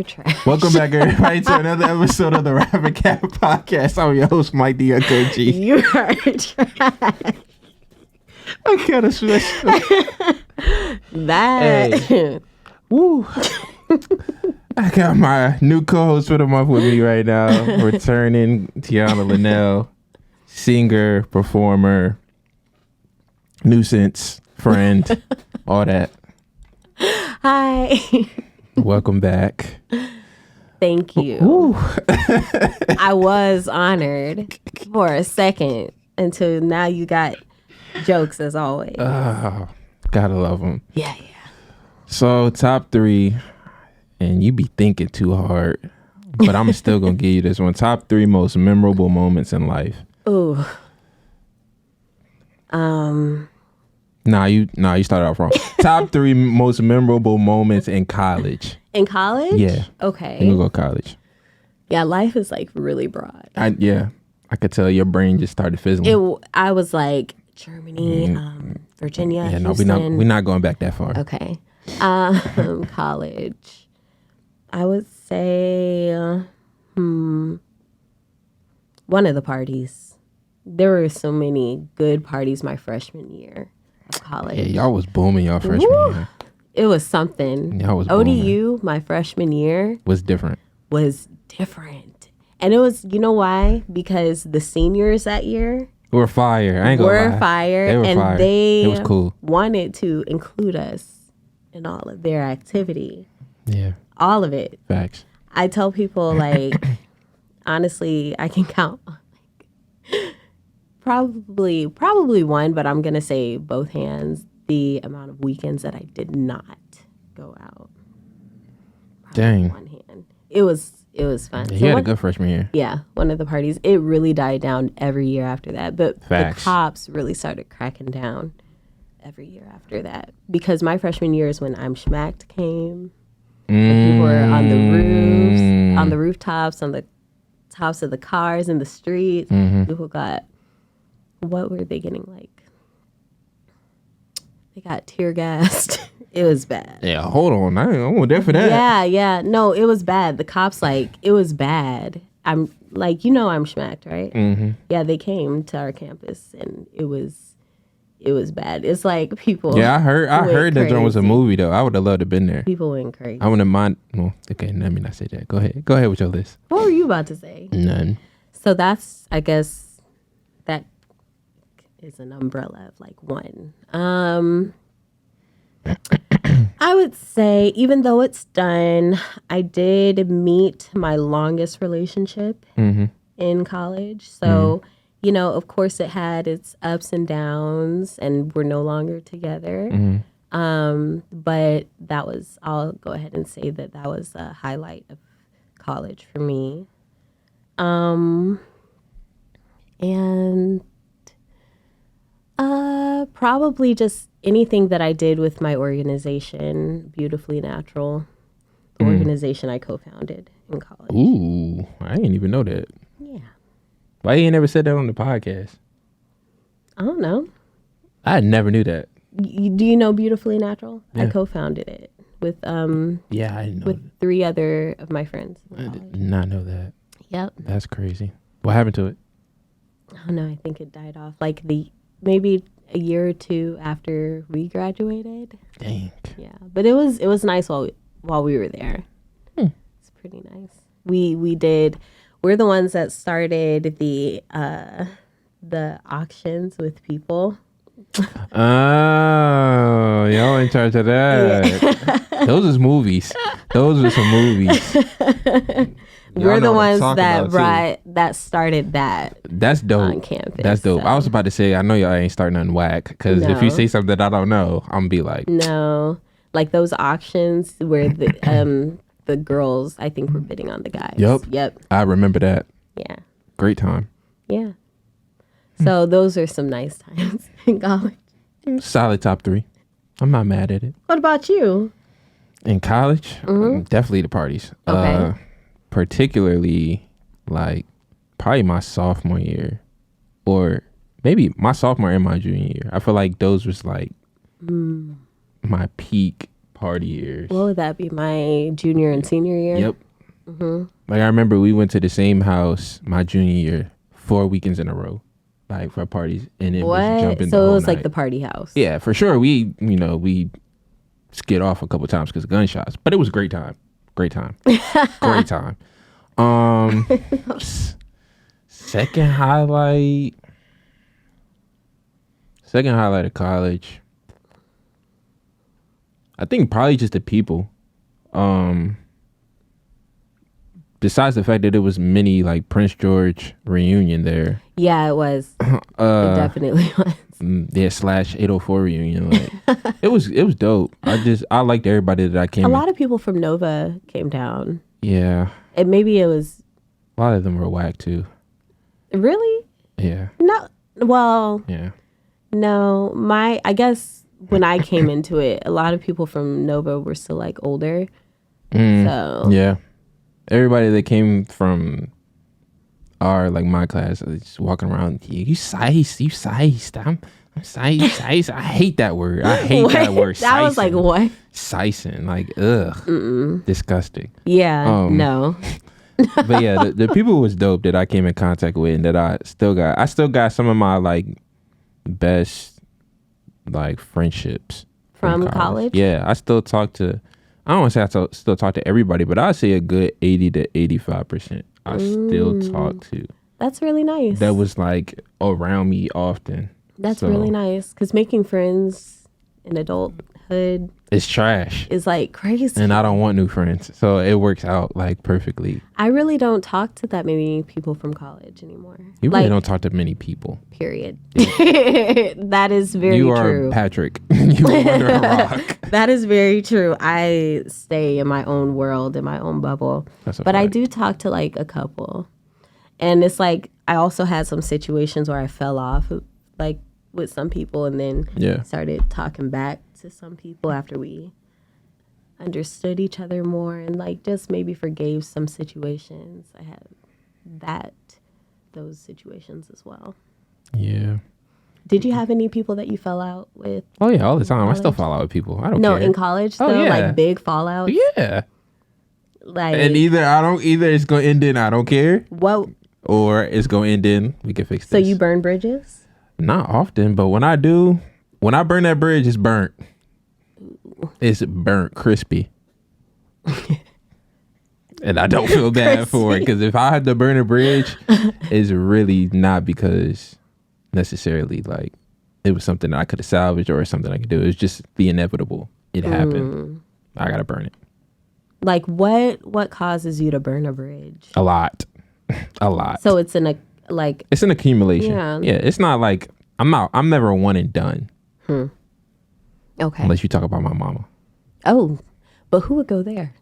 trash. Welcome back, everybody, to another episode of the Rappin podcast. I'm your host, Mike the Uncle G. You are trash. I kind of switched. That. Hey. Woo. I got my new co-host for the month with me right now. Returning Tyaunna Lenelle, singer, performer, nuisance, friend, all that. Hi. Welcome back. Thank you. Ooh. I was honored for a second until now you got jokes as always. Gotta love them. Yeah. So, top 3, and you be thinking too hard, but I'm still gonna give you this one. Top 3 most memorable moments in life. Ooh. Nah, you started off wrong. Top 3 most memorable moments in college. In college? Yeah. Okay. You go college. Yeah, life is like really broad. I could tell your brain just started fizzling. I was like Germany, Virginia, Yeah, no, Houston. we're not going back that far. Okay. College. I would say one of the parties. There were so many good parties my freshman year of college. Yeah, y'all was booming y'all freshman year. It was something. Y'all was ODU, my freshman year, was different. And it was, you know why? Because the seniors that year We're fire. I ain't gonna lie. were fire. They were and fire. they It was cool. wanted to include us in all of their activity. Yeah. All of it. Facts. I tell people, like, honestly, I can count probably one, but I'm gonna say both hands, the amount of weekends that I did not go out. Dang. One hand. It was fun. Yeah, you had a good freshman year. Yeah, one of the parties. It really died down every year after that. But Facts. The cops really started cracking down every year after that. Because my freshman year is when I'm Schmacked came. People were on the roofs, on the rooftops, on the tops of the cars in the streets. People got, what were they getting like? They got tear gassed. It was bad. Yeah, hold on. I wasn't there for that. Yeah. No, it was bad. The cops, like, it was bad. I'm like, I'm Schmacked, right? Mm-hmm. Yeah, they came to our campus and it was bad. It's like people. Yeah, I heard that joint was a crazy. movie though. I would have loved to have been there. People went crazy. I wouldn't mind. Well, okay, let me not say that. Go ahead with your list. What were you about to say? None. So that's, I guess, that is an umbrella of like one. I would say, even though it's done, I did meet my longest relationship in college. So, of course it had its ups and downs and we're no longer together. But I'll go ahead and say that was a highlight of college for me. And probably just anything that I did with my organization, Beautifully Natural, the organization I co-founded in college. Ooh, I didn't even know that. Yeah. Why you ain't never said that on the podcast? I don't know. I never knew that. Do you know Beautifully Natural? Yeah. I co-founded it with Yeah, I didn't know. with 3 other of my friends. I did not know that. Yep. That's crazy. What happened to it? I don't know. I think it died off like maybe a year or 2 after we graduated. Dang. Yeah, but it was nice while we were there. It's pretty nice. We're the ones that started the auctions with people. Oh, y'all in charge of that. Yeah. Those is movies. Those are some movies. We're the ones that started that. That's dope. On campus. That's dope. So. I was about to say, I know y'all ain't starting nothing whack, because if you say something that I don't know, I'm gonna be like, no, like those auctions where the girls, I think, were bidding on the guys. Yep. I remember that. Yeah. Great time. Yeah. So those are some nice times in college. Solid top 3. I'm not mad at it. What about you? In college, definitely the parties. Okay. Particularly, like, probably my sophomore year, or maybe my sophomore and my junior year. I feel like those was like my peak party years. What would that be? My junior and senior year? Yep. Like I remember we went to the same house my junior year 4 weekends in a row, like for parties, and it was jumping. So the it whole was like night. the party house. Yeah, for sure. We skid off a couple times because of gunshots, but it was a great time. Great time. Great time. Second highlight of college, I think probably just the people. Besides the fact that it was mini like Prince George reunion there. Yeah, it was. It definitely was. Yeah, / 804 reunion. Like it was dope. I liked everybody that I came. A lot of people from Nova came down. Yeah. And maybe it was. A lot of them were whack too. Really? Yeah. No. Well. Yeah. No. I guess when I came into it, a lot of people from Nova were still like older. So. Yeah. Everybody that came from my class, just walking around, you sized. I'm sized. I hate that word. I hate that word. That was like what? Sizing. Like, ugh. Disgusting. Yeah, no. But yeah, the people was dope that I came in contact with and that I still got some of my like best like friendships from college. Yeah, I still talk to, I don't want to say I still talk to everybody, but I'd say a good 80 to 85% I still talk to. That's really nice. That was like around me often. That's really nice because making friends in adulthood is trash. Is like crazy. And I don't want new friends. So it works out like perfectly. I really don't talk to that many people from college anymore. You really don't talk to many people. Period. Yeah. That is very true. You are Patrick. You are under a rock. That is very true. I stay in my own world, in my own bubble. But I do talk to like a couple. And it's like I also had some situations where I fell off like with some people and then started talking back to some people after we understood each other more and like just maybe forgave some situations. I had those situations as well. Yeah. Did you have any people that you fell out with? Oh yeah, all the time. I still fall out with people. I don't care. No, in college though, like big fallouts. Yeah. Like, and either it's gonna end in I don't care. What? Or it's gonna end in we can fix this. So you burn bridges? Not often, but when I do, when I burn that bridge, it's burnt. It's burnt crispy. And I don't feel bad for it because if I had to burn a bridge, it's really not because necessarily like it was something that I could have salvaged or something I could do. It's just the inevitable. It happened. I gotta burn it. Like what causes you to burn a bridge? A lot. A lot. So it's it's an accumulation. Yeah. It's not like I'm never one and done. Okay. Unless you talk about my mama. Oh, but who would go there?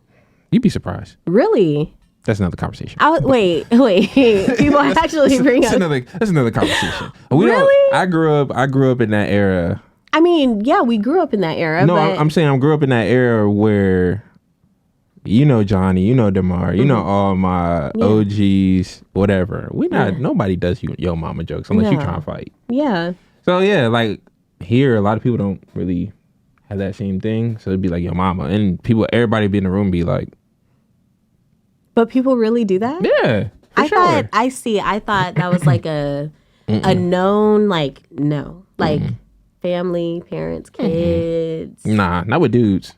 You'd be surprised. Really? That's another conversation. Wait. People actually bring up. That's another conversation. Really? I grew up in that era. I mean, yeah, we grew up in that era. No, but I'm saying I grew up in that era where, you know, Johnny, you know, Damar, you know, all my OGs, whatever. Nobody does yo mama jokes unless you try to fight. Yeah. So yeah, like here, a lot of people don't really have that same thing. So it'd be like yo mama, and everybody be in the room be like. But people really do that? Yeah. I thought that was like a known, like, no. Like family, parents, kids. Nah, not with dudes.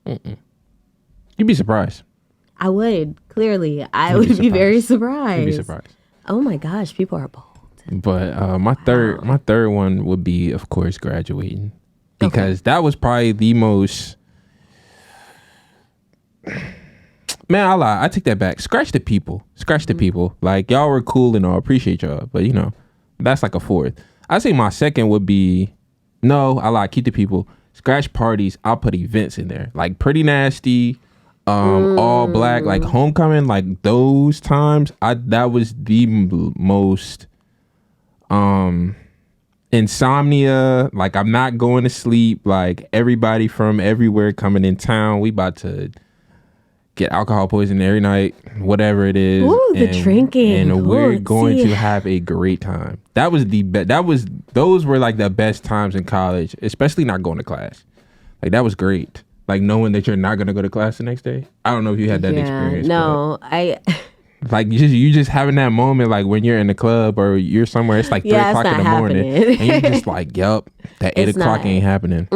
You'd be surprised. I would, clearly. I would be very surprised. You'd be surprised. Oh my gosh, people are bold. But my third one would be, of course, graduating. Because that was probably the most... Man, I lie. I take that back. Scratch the people. Like, y'all were cool and all. Appreciate y'all. But, you know, that's like a fourth. I say my second would be... No, I lie. Keep the people. Scratch parties. I'll put events in there. Like, Pretty Nasty... all black, like homecoming, like those times, that was the most insomnia. Like I'm not going to sleep. Like everybody from everywhere coming in town. We about to get alcohol poisoning every night, whatever it is. Ooh, the drinking, and we're going to have a great time. That was the best. Those were like the best times in college, especially not going to class. Like that was great. Like knowing that you're not gonna go to class the next day. I don't know if you had that experience. No, like you just having that moment like when you're in the club or you're somewhere. It's like 3:00 in the morning, and you're just like, "Yup, that 8:00 ain't happening."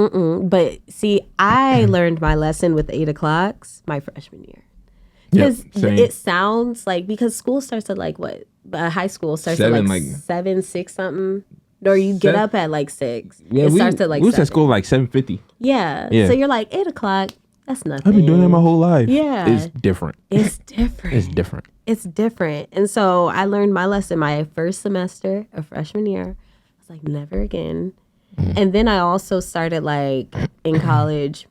But see, I learned my lesson with 8:00 my freshman year. Because it sounds like, because school starts at like what? High school starts at like 7, 6 something. Or you get up at like 6. Yeah, it starts at like we was 7. at school like 7:50. Yeah. So you're like 8:00. That's nothing. I've been doing that my whole life. Yeah. It's different. It's different. It's different. It's different. And so I learned my lesson my first semester of freshman year. I was like, never again. And then I also started like in college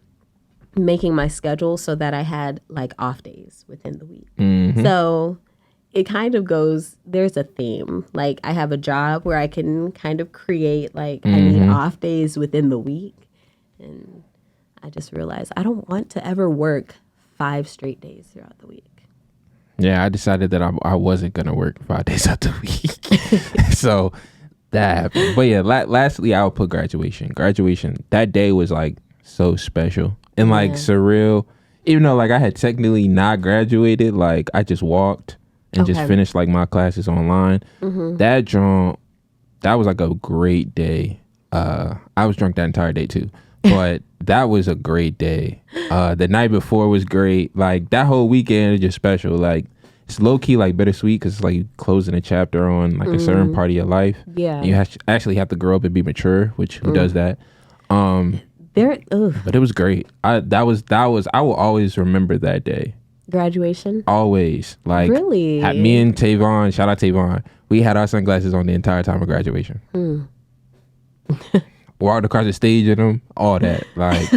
making my schedule so that I had like off days within the week. So it kind of goes, there's a theme. Like I have a job where I can kind of create like I need off days within the week. And I just realized I don't want to ever work 5 straight days throughout the week. Yeah, I decided that I wasn't going to work 5 days out the week. So that happened. But yeah, lastly, I would put graduation. Graduation, that day was like so special and like surreal. Even though like I had technically not graduated, like I just walked and just finished like my classes online. That was like a great day. I was drunk that entire day too, but that was a great day. The night before was great. Like that whole weekend is just special. Like it's low key like bittersweet because it's like closing a chapter on like a certain part of your life. Yeah, and you actually have to grow up and be mature, which who does that? But it was great. I will always remember that day. Graduation? Always. Like really? Me and Tavon, shout out Tavon, we had our sunglasses on the entire time of graduation. Walked across the stage in them, all that. Like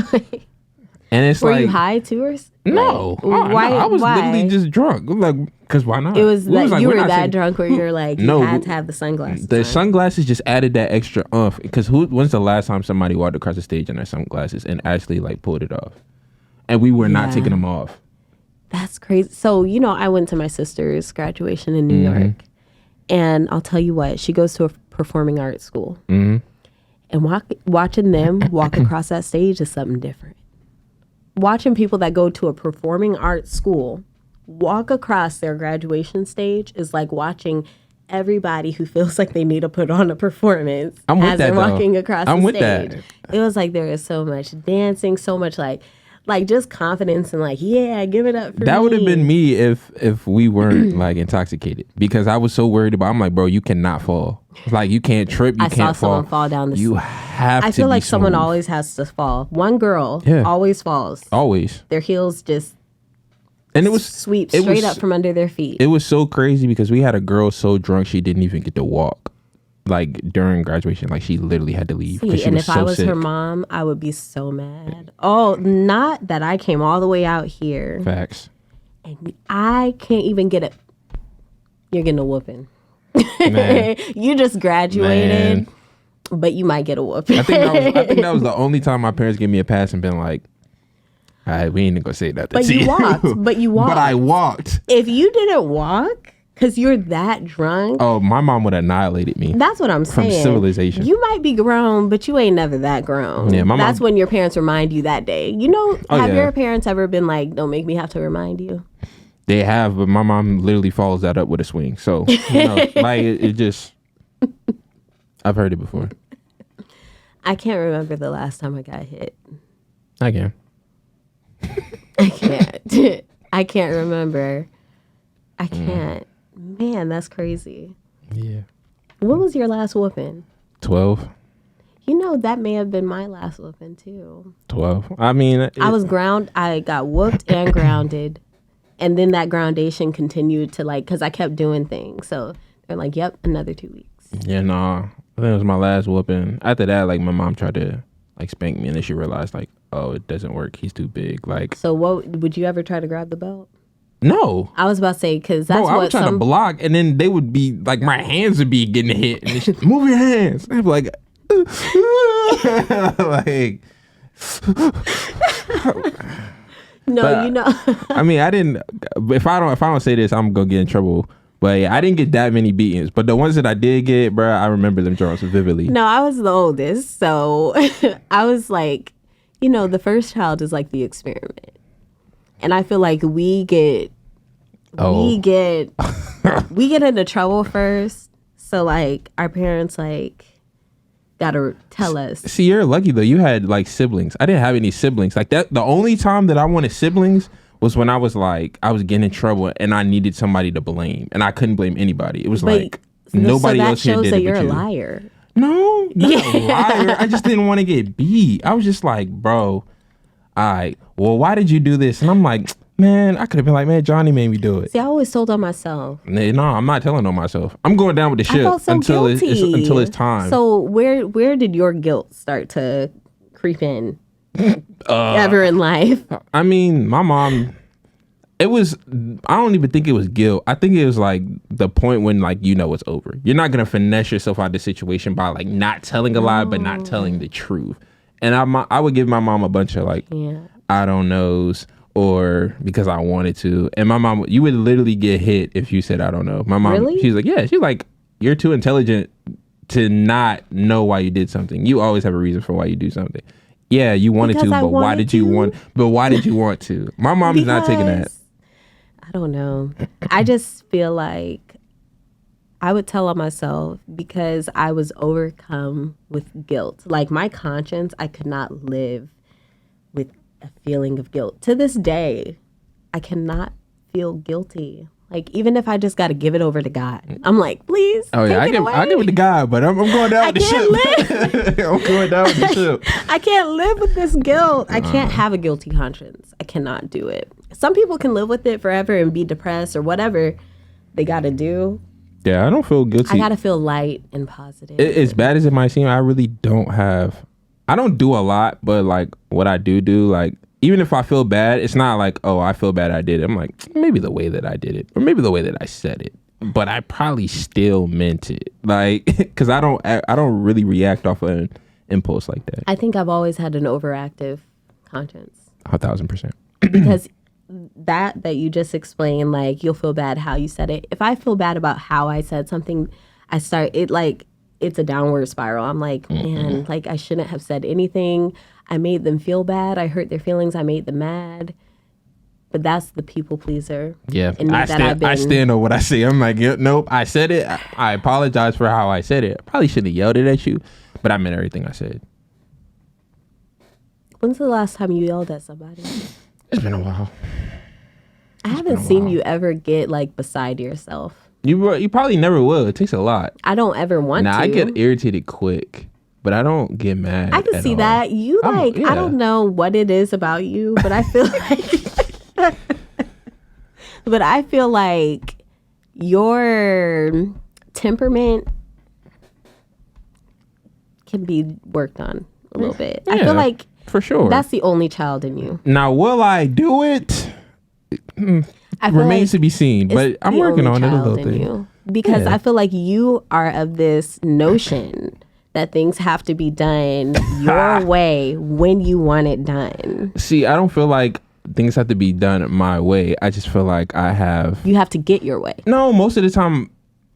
and it's Were like, you high too or no. Like, why? No, I was why? literally just drunk. Like, because why not? It was that like, you were that drunk where you're like, you had to have the sunglasses. The sunglasses just added that extra umph. Because when's the last time somebody walked across the stage in their sunglasses and actually like pulled it off? And we were not taking them off. That's crazy. So, I went to my sister's graduation in New York. And I'll tell you what, she goes to a performing arts school. And watching them walk across that stage is something different. Watching people that go to a performing arts school walk across their graduation stage is like watching everybody who feels like they need to put on a performance as they're walking across the stage. It was like there is so much dancing, so much like just confidence and like, yeah, give it up for me. That would have been me if we weren't like intoxicated, because I was so worried about, I'm like, bro, you cannot fall. Like you can't trip, you can't fall. I saw someone fall down the You have to I feel like smooth. someone always has to fall. One girl always falls. Always. Their heels just and it was sweep straight up from under their feet. It was so crazy because we had a girl so drunk she didn't even get to walk. Like during graduation, like she literally had to leave. See, and if I was her mom, I would be so mad. Oh, not that I came all the way out here. Facts. And I can't even get it. You're getting a whooping. You just graduated, but you might get a whooping. I think that was the only time my parents gave me a pass and been like, all right, we ain't gonna say nothing. But you walked. But I walked. If you didn't walk, because you're that drunk. Oh, my mom would have annihilated me. That's what I'm saying. From civilization. You might be grown, but you ain't never that grown. Yeah, that's when your parents remind you that day. Have your parents ever been like, don't make me have to remind you? They have, but my mom literally follows that up with a swing. So, like it just, I've heard it before. I can't remember the last time I got hit. I can. I can't. I can't remember. I can't. Man, that's crazy. Yeah. What was your last whooping? 12. That may have been my last whooping too. 12. I mean, I got whooped and grounded. And then that groundation continued to because I kept doing things. So they're like, yep, another 2 weeks. Yeah, no. I think it was my last whooping. After that, my mom tried to spank me, and then she realized oh, it doesn't work. He's too big. So what would you ever try to grab the belt? No. I was about to say, because that's I would try to block, and then they would be my hands would be getting hit, and she, move your hands. I'd be like, no, but, I mean, I didn't. If I don't say this, I'm gonna get in trouble. But yeah, I didn't get that many beatings. But the ones that I did get, bro, I remember them drums vividly. No, I was the oldest, so I was the first child is like the experiment. And I feel like we get into trouble first. So like our parents like gotta tell us. See, you're lucky though. You had like siblings. I didn't have any siblings. Like that, the only time that I wanted siblings was when I was getting in trouble and I needed somebody to blame, and I couldn't blame anybody. It was nobody else here did it. So that shows that you're a liar. No, not a liar. I just didn't want to get beat. I was just like, bro, well, why did you do this? And I'm like, man, I could have been like, man, Johnny made me do it. See, I always told on myself. No, I'm not telling on myself. I'm going down with the ship until it's time. So where did your guilt start to creep in ever in life? I mean, my mom, I don't even think it was guilt. I think it was like the point when like, it's over. You're not going to finesse yourself out of the situation by like not telling a lie, but not telling the truth. And I would give my mom a bunch of like, I don't knows, or because I wanted to. And my mom, you would literally get hit if you said, I don't know. My mom, really? She's like, yeah. She's like, you're too intelligent to not know why you did something. You always have a reason for why you do something. Yeah, you wanted to, but why did you want to? My mom is not taking that. I don't know. I just feel like I would tell on myself because I was overcome with guilt. Like my conscience, I could not live with a feeling of guilt. To this day, I cannot feel guilty. Like even if I just got to give it over to God, I'm like, please. Oh yeah, I give it to God, but I'm going down with the ship. I'm going down with the ship. I can't live with this guilt. I can't have a guilty conscience. I cannot do it. Some people can live with it forever and be depressed or whatever they got to do. Yeah, I don't feel guilty. I got to feel light and positive. As bad as it might seem, I really don't do a lot, but like what I do, like even if I feel bad, it's not like, oh, I feel bad I did it. I'm like, maybe the way that I did it, or maybe the way that I said it, but I probably still meant it. Like, because I don't really react off of an impulse like that. I think I've always had an overactive conscience. 1,000%. Because that you just explained, like you'll feel bad how you said it. If I feel bad about how I said something, I start it like it's a downward spiral. I'm like, man, like I shouldn't have said anything. I made them feel bad. I hurt their feelings. I made them mad. But that's the people pleaser. Yeah, I stand on what I say. I'm like, nope, I said it. I apologize for how I said it. I probably shouldn't have yelled it at you, but I meant everything I said. When's the last time you yelled at somebody? It's been a while. I haven't seen you ever get like beside yourself. You probably never will. It takes a lot. I don't ever want to. I get irritated quick, but I don't get mad. I can see that. You I don't know what it is about you, but I feel like but I feel like your temperament can be worked on a little bit. Yeah, I feel like for sure that's the only child in you. Now, will I do it? Remains to be seen, but I'm working on it a little bit. Because I feel like you are of this notion that things have to be done your way when you want it done. See, I don't feel like things have to be done my way. I just feel like you have to get your way. No, most of the time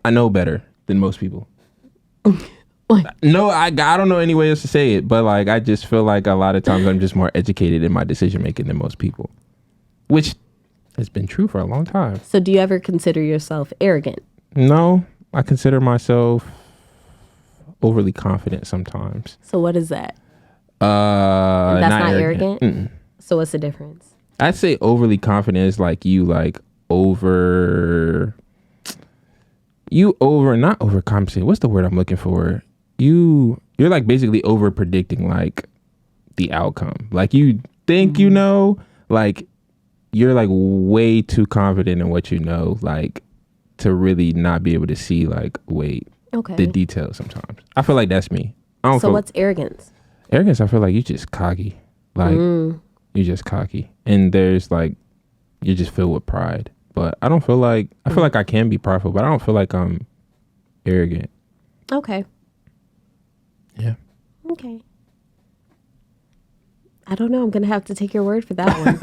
I know better than most people. No, I don't know any way else to say it, but like I just feel like a lot of times I'm just more educated in my decision making than most people, which has been true for a long time. So do you ever consider yourself arrogant? No, I consider myself overly confident sometimes. So what is that? That's not arrogant? Mm-mm. So what's the difference? I'd say overly confident is like not overcompensating. What's the word I'm looking for? You're like basically over predicting like the outcome. Like you think like you're like way too confident in what you know, like to really not be able to see like the details sometimes. I feel like that's me. What's arrogance? Arrogance, I feel like you're just cocky. Like you're just cocky. And there's like you're just filled with pride. But I feel like I can be prideful, but I don't feel like I'm arrogant. Okay. Yeah. Okay. I don't know. I'm going to have to take your word for that one.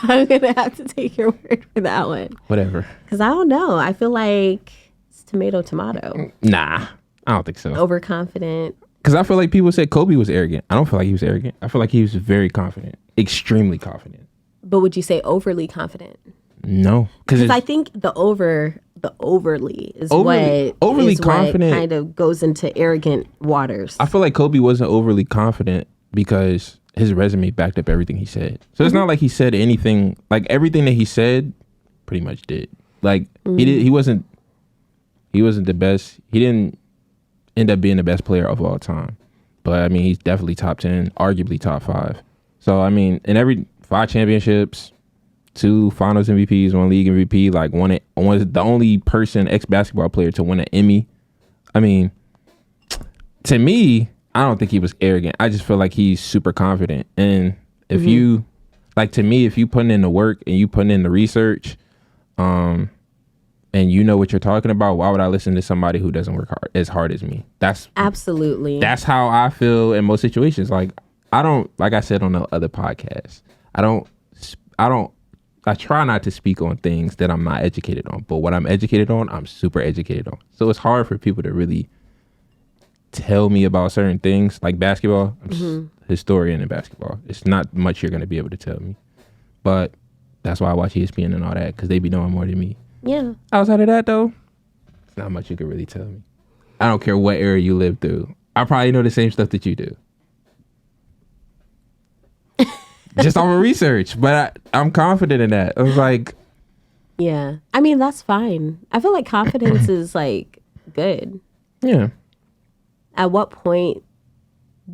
I'm going to have to take your word for that one. Whatever. Because I don't know. I feel like it's tomato. Nah, I don't think so. Overconfident. Because I feel like people said Kobe was arrogant. I don't feel like he was arrogant. I feel like he was very confident, extremely confident. But would you say overly confident? No, because I think the overly is what kind of goes into arrogant waters. I feel like Kobe wasn't overly confident because his resume backed up everything he said. So it's not like he said anything, like everything that he said pretty much did. Like he wasn't the best. He didn't end up being the best player of all time. But I mean, he's definitely top 10, arguably top 5. So I mean, in every 5 championships, 2 finals MVPs, 1 league MVP, like was the only person, ex-basketball player, to win an Emmy. I mean, to me, I don't think he was arrogant. I just feel like he's super confident. And if you, like, to me, if you putting in the work and you putting in the research, and you know what you're talking about, why would I listen to somebody who doesn't work as hard as me? That's absolutely. That's how I feel in most situations. Like, I don't, like I said on the other podcast, I try not to speak on things that I'm not educated on, but what I'm educated on, I'm super educated on. So it's hard for people to really tell me about certain things. Like basketball, I'm a historian in basketball. It's not much you're going to be able to tell me. But that's why I watch ESPN and all that, because they be knowing more than me. Yeah. Outside of that, though, it's not much you can really tell me. I don't care what era you live through. I probably know the same stuff that you do. Just off of research, but I'm confident in that. I was like, yeah. I mean, that's fine. I feel like confidence is like good. Yeah. At what point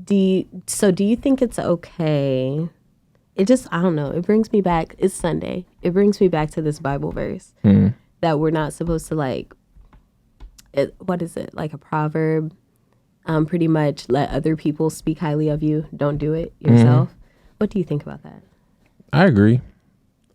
do you think it's okay? It just, I don't know. It brings me back. It's Sunday. It brings me back to this Bible verse that we're not supposed to like, what is it? Like a proverb, pretty much let other people speak highly of you. Don't do it yourself. What do you think about that? I agree.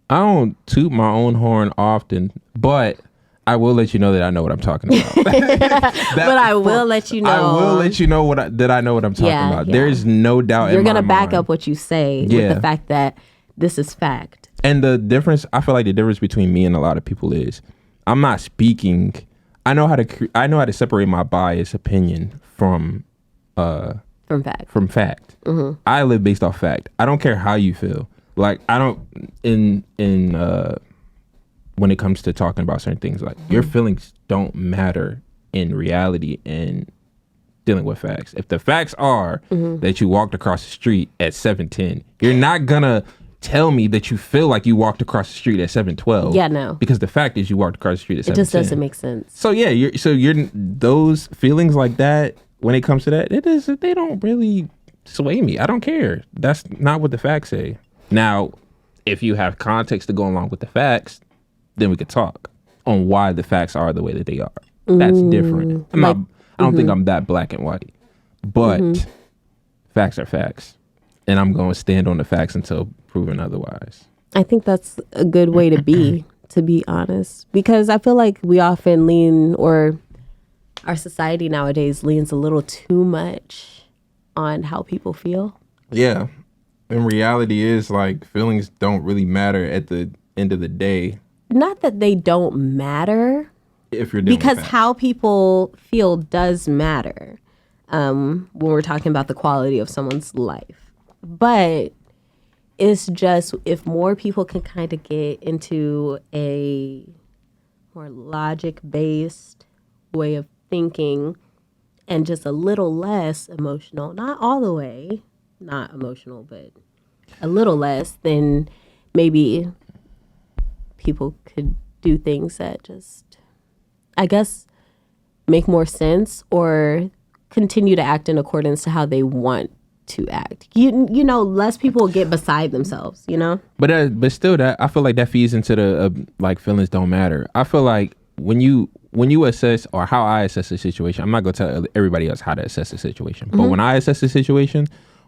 I don't toot my own horn often, but I will let you know that I know what I'm talking about. But I will let you know. I will let you know that I know what I'm talking about. Yeah. There's no doubt You're in my mind. You're going to back up what you say with the fact that this is fact. And the difference, I feel like the difference between me and a lot of people is I'm not speaking. I know how to separate my biased opinion from fact. From fact. I live based off fact. I don't care how you feel. Like I don't when it comes to talking about certain things, like your feelings don't matter in reality and dealing with facts. If the facts are that you walked across the street at 7:10, you're not gonna tell me that you feel like you walked across the street at 7:12. Yeah, no. Because the fact is you walked across the street at 7:10. It just doesn't make sense. So yeah, you're those feelings like that. When it comes to that, they don't really sway me. I don't care. That's not what the facts say. Now, if you have context to go along with the facts, then we could talk on why the facts are the way that they are. That's different. I don't think I'm that black and white, but facts are facts, and I'm going to stand on the facts until proven otherwise. I think that's a good way to be honest, because I feel like we often lean, or our society nowadays leans a little too much on how people feel. Yeah. And reality is like feelings don't really matter at the end of the day. Not that they don't matter. If you're dealing because with how people feel does matter when we're talking about the quality of someone's life. But it's just if more people can kind of get into a more logic-based way of thinking and just a little less emotional, not all the way, not emotional, but a little less, then maybe people could do things that just, I guess, make more sense or continue to act in accordance to how they want to act. You know, less people get beside themselves, you know? But still, that I feel like that feeds into the like feelings don't matter. I feel like when you assess, or how I assess a situation, I'm not going to tell everybody else how to assess a situation. But when I assess a situation,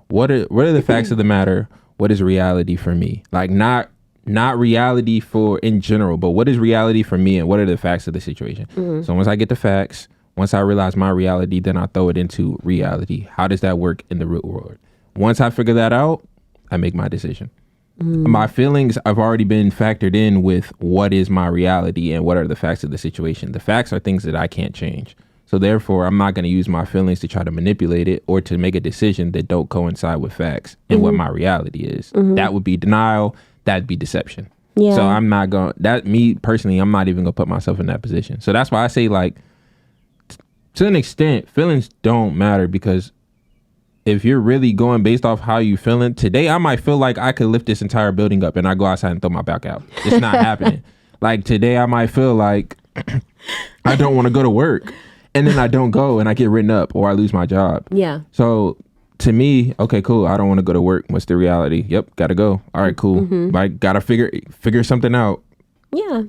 what are the facts of the matter? What is reality for me? Like not reality for in general, but what is reality for me and what are the facts of the situation? So once I get the facts, once I realize my reality, then I throw it into reality. How does that work in the real world? Once I figure that out, I make my decision. My feelings have already been factored in with what is my reality and what are the facts of the situation. The facts are things that I can't change. So therefore, I'm not going to use my feelings to try to manipulate it or to make a decision that don't coincide with facts and what my reality is. That would be denial. That'd be deception. Yeah. So I'm not going me personally, I'm not even going to put myself in that position. So that's why I say, like, to an extent, feelings don't matter, because if you're really going based off how you feeling today, I might feel like I could lift this entire building up and I go outside and throw my back out. It's not happening. Like today, I might feel like I don't want to go to work, and then I don't go and I get written up or I lose my job. Yeah. So to me, okay, cool. I don't want to go to work. What's the reality? Yep, gotta go. All right, cool. Like, gotta figure something out. Yeah.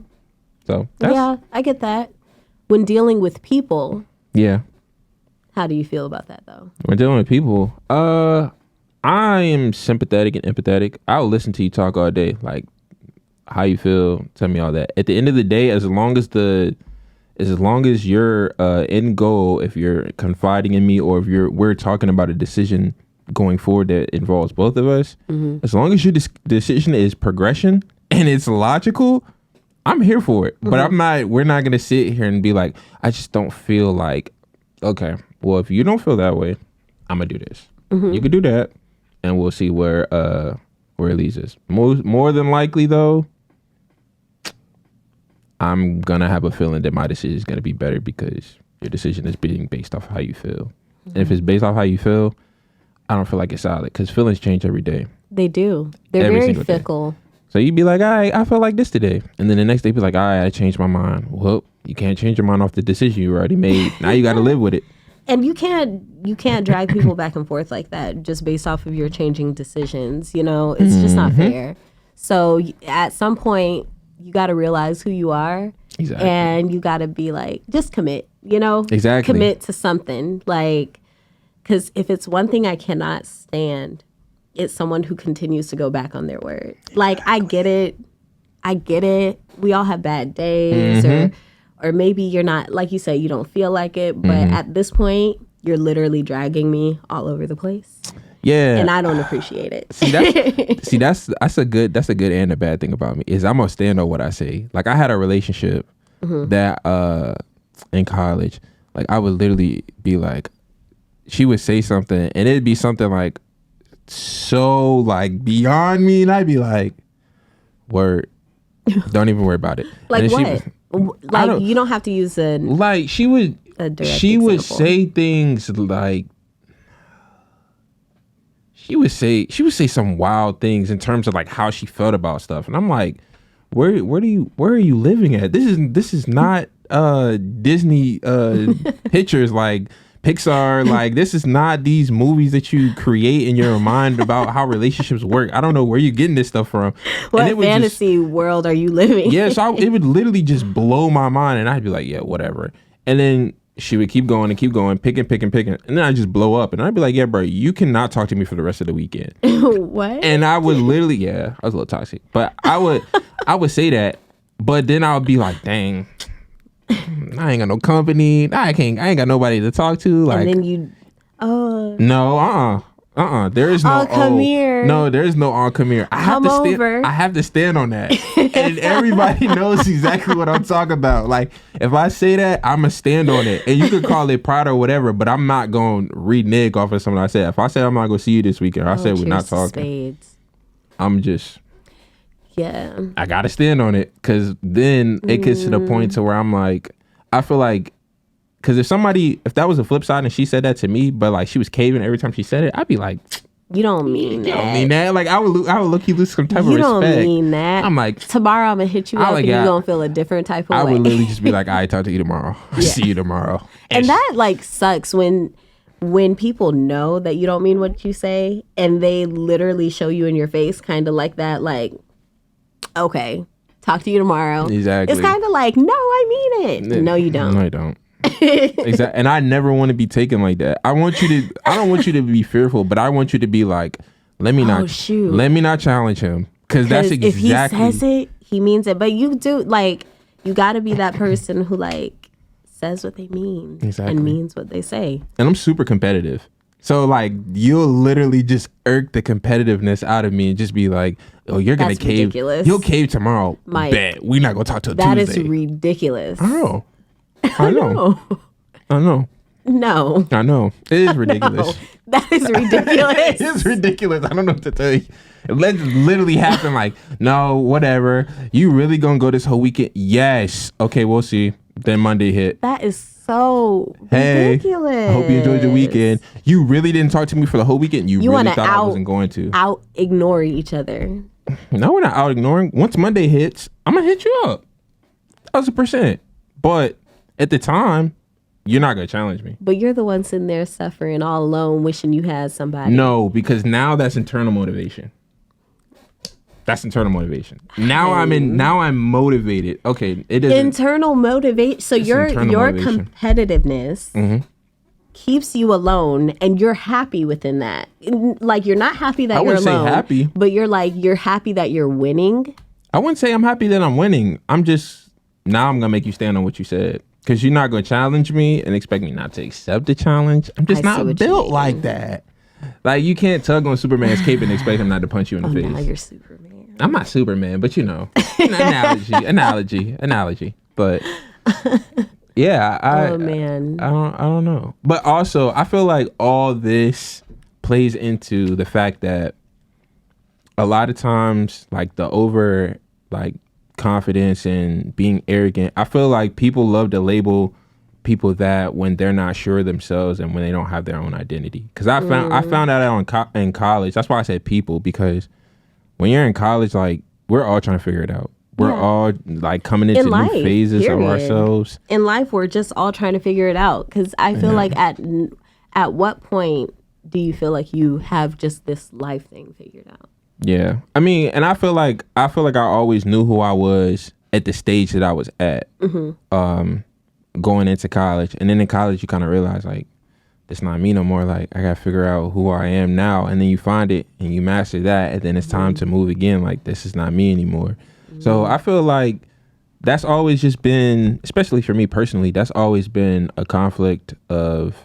So yeah, I get that. When dealing with people. Yeah. How do you feel about that, though? When dealing with people, I am sympathetic and empathetic. I'll listen to you talk all day. Like, how you feel, tell me all that. At the end of the day, as long as your end goal, if you're confiding in me or if we're talking about a decision going forward that involves both of us, as long as your decision is progression and it's logical, I'm here for it. But we're not going to sit here and be like, I just don't feel like, okay, well, if you don't feel that way, I'm going to do this. You could do that, and we'll see where it leads us. More than likely, though, I'm going to have a feeling that my decision is going to be better because your decision is being based off how you feel. And if it's based off how you feel, I don't feel like it's solid, because feelings change every day. They do. They're very fickle. So you'd be like, all right, I felt like this today. And then the next day, be like, all right, I changed my mind. Well, you can't change your mind off the decision you already made. Now you got to live with it. And you can't drag people back and forth like that just based off of your changing decisions. You know, it's just not fair. So at some point, you got to realize who you are. Exactly. And you got to be like, just commit, you know? Exactly. Commit to something. Like, because if it's one thing I cannot stand, it's someone who continues to go back on their word. Like, I get it. We all have bad days, or maybe you're not, like you say, you don't feel like it. But at this point, you're literally dragging me all over the place. Yeah. And I don't appreciate it. That's a good and a bad thing about me is I'm gonna stand on what I say. Like, I had a relationship that in college, like, I would literally be like, she would say something and it'd be something like so like beyond me, and I'd be like, word, don't even worry about it. Like, what? Like, you don't have to use she would say things like, she would say some wild things in terms of like how she felt about stuff, and I'm like, where are you living at? This is not Disney pictures, like Pixar. Like, this is not these movies that you create in your mind about how relationships work. I don't know where you're getting this stuff from. What fantasy world are you living? Yeah, so it would literally just blow my mind, and I'd be like, yeah, whatever. And then she would keep going, picking. And then I just blow up, and I'd be like, yeah, bro, you cannot talk to me for the rest of the weekend. What? And I would literally, yeah, I was a little toxic, but I would say that, but then I would be like, dang, I ain't got no company. I ain't got nobody to talk to. Like, and then you, no, there is no. Come here. No, there is no. Come here. I have to stand on that, and everybody knows exactly what I'm talking about. Like, if I say that, I'ma stand on it, and you could call it pride or whatever, but I'm not gonna renege off of something I said. If I said I'm not gonna see you this weekend, or I said we're not talking, spades. I'm just. Yeah. I gotta stand on it, because then it gets to the point to where I'm like, I feel like, because if that was a flip side and she said that to me, but like she was caving every time she said it, I'd be like, you don't mean that. You don't mean that. Like, I would look, you lose some type of respect. You don't mean that. I'm like, tomorrow I'm gonna hit you up and you're gonna feel a different type of way. I would literally just be like, I talk to you tomorrow. See you tomorrow. And that like sucks when people know that you don't mean what you say and they literally show you in your face, kind of like that, like, okay, talk to you tomorrow. Exactly. It's kind of like, no, I mean it. No, you don't. No, you don't. Exactly. And I never want to be taken like that. I don't want you to be fearful, but I want you to be like, let me not challenge him, because that's exactly, if he says it, he means it. But you do, like, you got to be that person who like says what they mean and means what they say. And I'm super competitive. So like, you'll literally just irk the competitiveness out of me and just be like, oh, you're going to cave. Ridiculous. You'll cave tomorrow. Mike, bet. We're not going to talk till that Tuesday. That is ridiculous. I know. I know. No. I know. It is ridiculous. No, that is ridiculous. It is ridiculous. I don't know what to tell you. It literally happened like, no, whatever. You really gonna go this whole weekend? Yes. Okay, we'll see. Then Monday hit. That is so ridiculous. I hope you enjoyed your weekend. You really didn't talk to me for the whole weekend? You really thought I wasn't going to? Out ignore each other. No, we're not out ignoring. Once Monday hits, I'm going to hit you up. 1,000%. But at the time, you're not going to challenge me. But you're the one sitting there suffering all alone, wishing you had somebody. No, because now that's internal motivation. That's internal motivation. Now I'm motivated. Okay, it is internal motivation. So your competitiveness keeps you alone, and you're happy within that. Like, you're not happy that you're alone. I wouldn't say happy, but you're happy that you're winning. I wouldn't say I'm happy that I'm winning. I'm gonna make you stand on what you said, because you're not gonna challenge me and expect me not to accept the challenge. I'm just not built like that. Like, you can't tug on Superman's cape and expect him not to punch you in the face. Now you're Superman. I'm not Superman, but analogy. But yeah, I don't know. But also, I feel like all this plays into the fact that a lot of times, like, the over like confidence and being arrogant, I feel like people love to label people that when they're not sure of themselves and when they don't have their own identity. Because I found out in college. That's why I said people, because when you're in college, like, we're all trying to figure it out. We're all like coming into new phases of ourselves. In life, we're just all trying to figure it out. Because I feel like at what point do you feel like you have just this life thing figured out? Yeah, I mean, and I feel like I always knew who I was at the stage that I was at, going into college. And then in college, you kind of realize, like, it's not me no more. Like, I gotta figure out who I am now. And then you find it and you master that, and then it's time to move again. Like, this is not me anymore. So I feel like that's always just been, especially for me personally, that's always been a conflict of,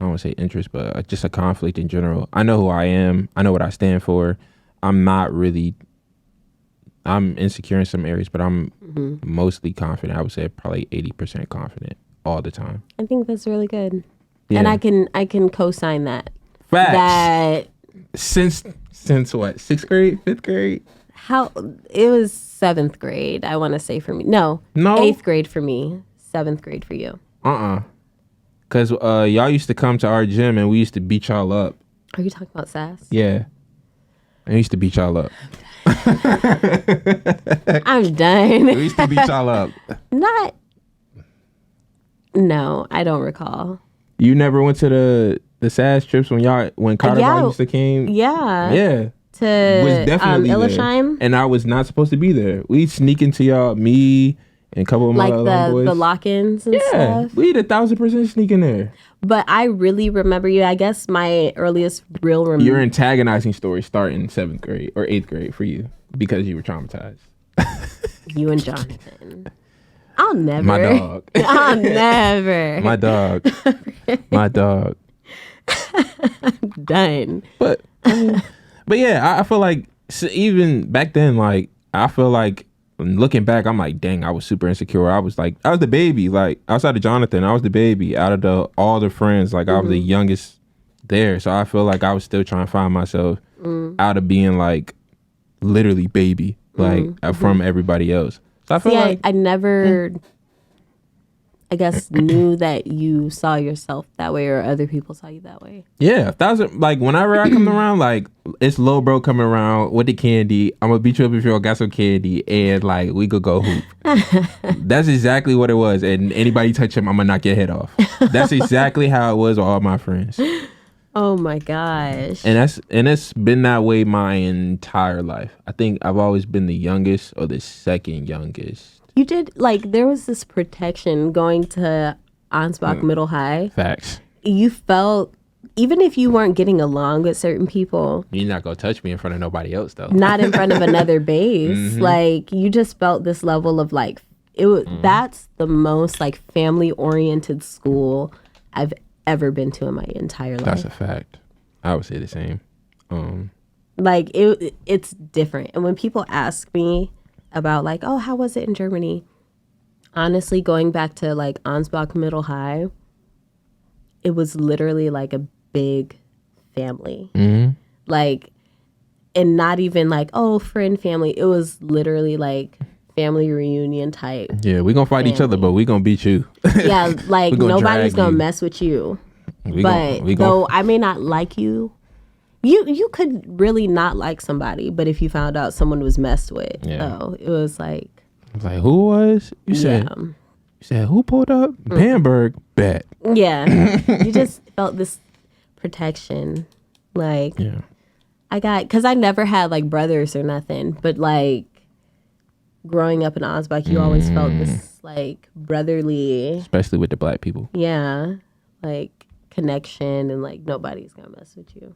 I don't want to say interest, but just a conflict in general. I know who I am. I know what I stand for. I'm insecure in some areas, but I'm mostly confident. I would say probably 80% confident all the time. I think that's really good. Yeah. And I can co-sign that. Facts. That since what? 6th grade, 5th grade? It was 7th grade, I want to say, for me. No. 8th grade for me. 7th grade for you. Because y'all used to come to our gym and we used to beat y'all up. Are you talking about sass? Yeah. I used to beat y'all up. I'm done. We used to beat y'all up. No, I don't recall. You never went to the SAS trips when Carter used to came? Yeah. Yeah. Was definitely Illersheim. And I was not supposed to be there. We'd sneak into y'all, me and a couple of my other boys. Like the lock-ins and stuff? We'd 1,000% sneak in there. But I really remember you. I guess my earliest real your antagonizing story started in 7th grade or 8th grade for you because you were traumatized. You and Jonathan. I'll never. My dog. I'll never. My dog. My dog. I'm done. But yeah, I feel like even back then, like, I feel like looking back, I'm like, dang, I was super insecure. I was the baby. Like, outside of Jonathan, I was the baby. Out of all the friends, like, I was the youngest there. So I feel like I was still trying to find myself out of being, like, literally baby, like, from everybody else. So I feel like I never, I guess, knew that you saw yourself that way or other people saw you that way. Yeah, like, whenever I come around, like, it's Lil Bro coming around with the candy. I'm gonna beat you up if you don't got some candy, and, like, we could go hoop. That's exactly what it was. And anybody touch him, I'm gonna knock your head off. That's exactly how it was with all my friends. Oh my gosh. And it's been that way my entire life. I think I've always been the youngest or the second youngest. You did, like, there was this protection going to Ansbach Middle High. Facts. You felt, even if you weren't getting along with certain people. You're not going to touch me in front of nobody else, though. Not in front of another base. Like, you just felt this level of, like, that's the most, like, family-oriented school I've ever been to in my entire life. That's a fact. I would say the same. Like, it's different. And when people ask me about, like, oh, how was it in Germany? Honestly, going back to, like, Ansbach Middle High, it was literally like a big family. Like, and not even like, oh, friend family. It was literally like family reunion type. Yeah, we gonna fight each other, but we gonna beat you. Yeah, like nobody's gonna you. mess with you. Though I may not like you, you could really not like somebody, but if you found out someone was messed with, it was like, who was? You said who pulled up? Bamberg, bet. Yeah, you just felt this protection, like because I never had like brothers or nothing, but like growing up in Osbach, you always felt this like brotherly, especially with the black people. Yeah, like connection, and like nobody's gonna mess with you.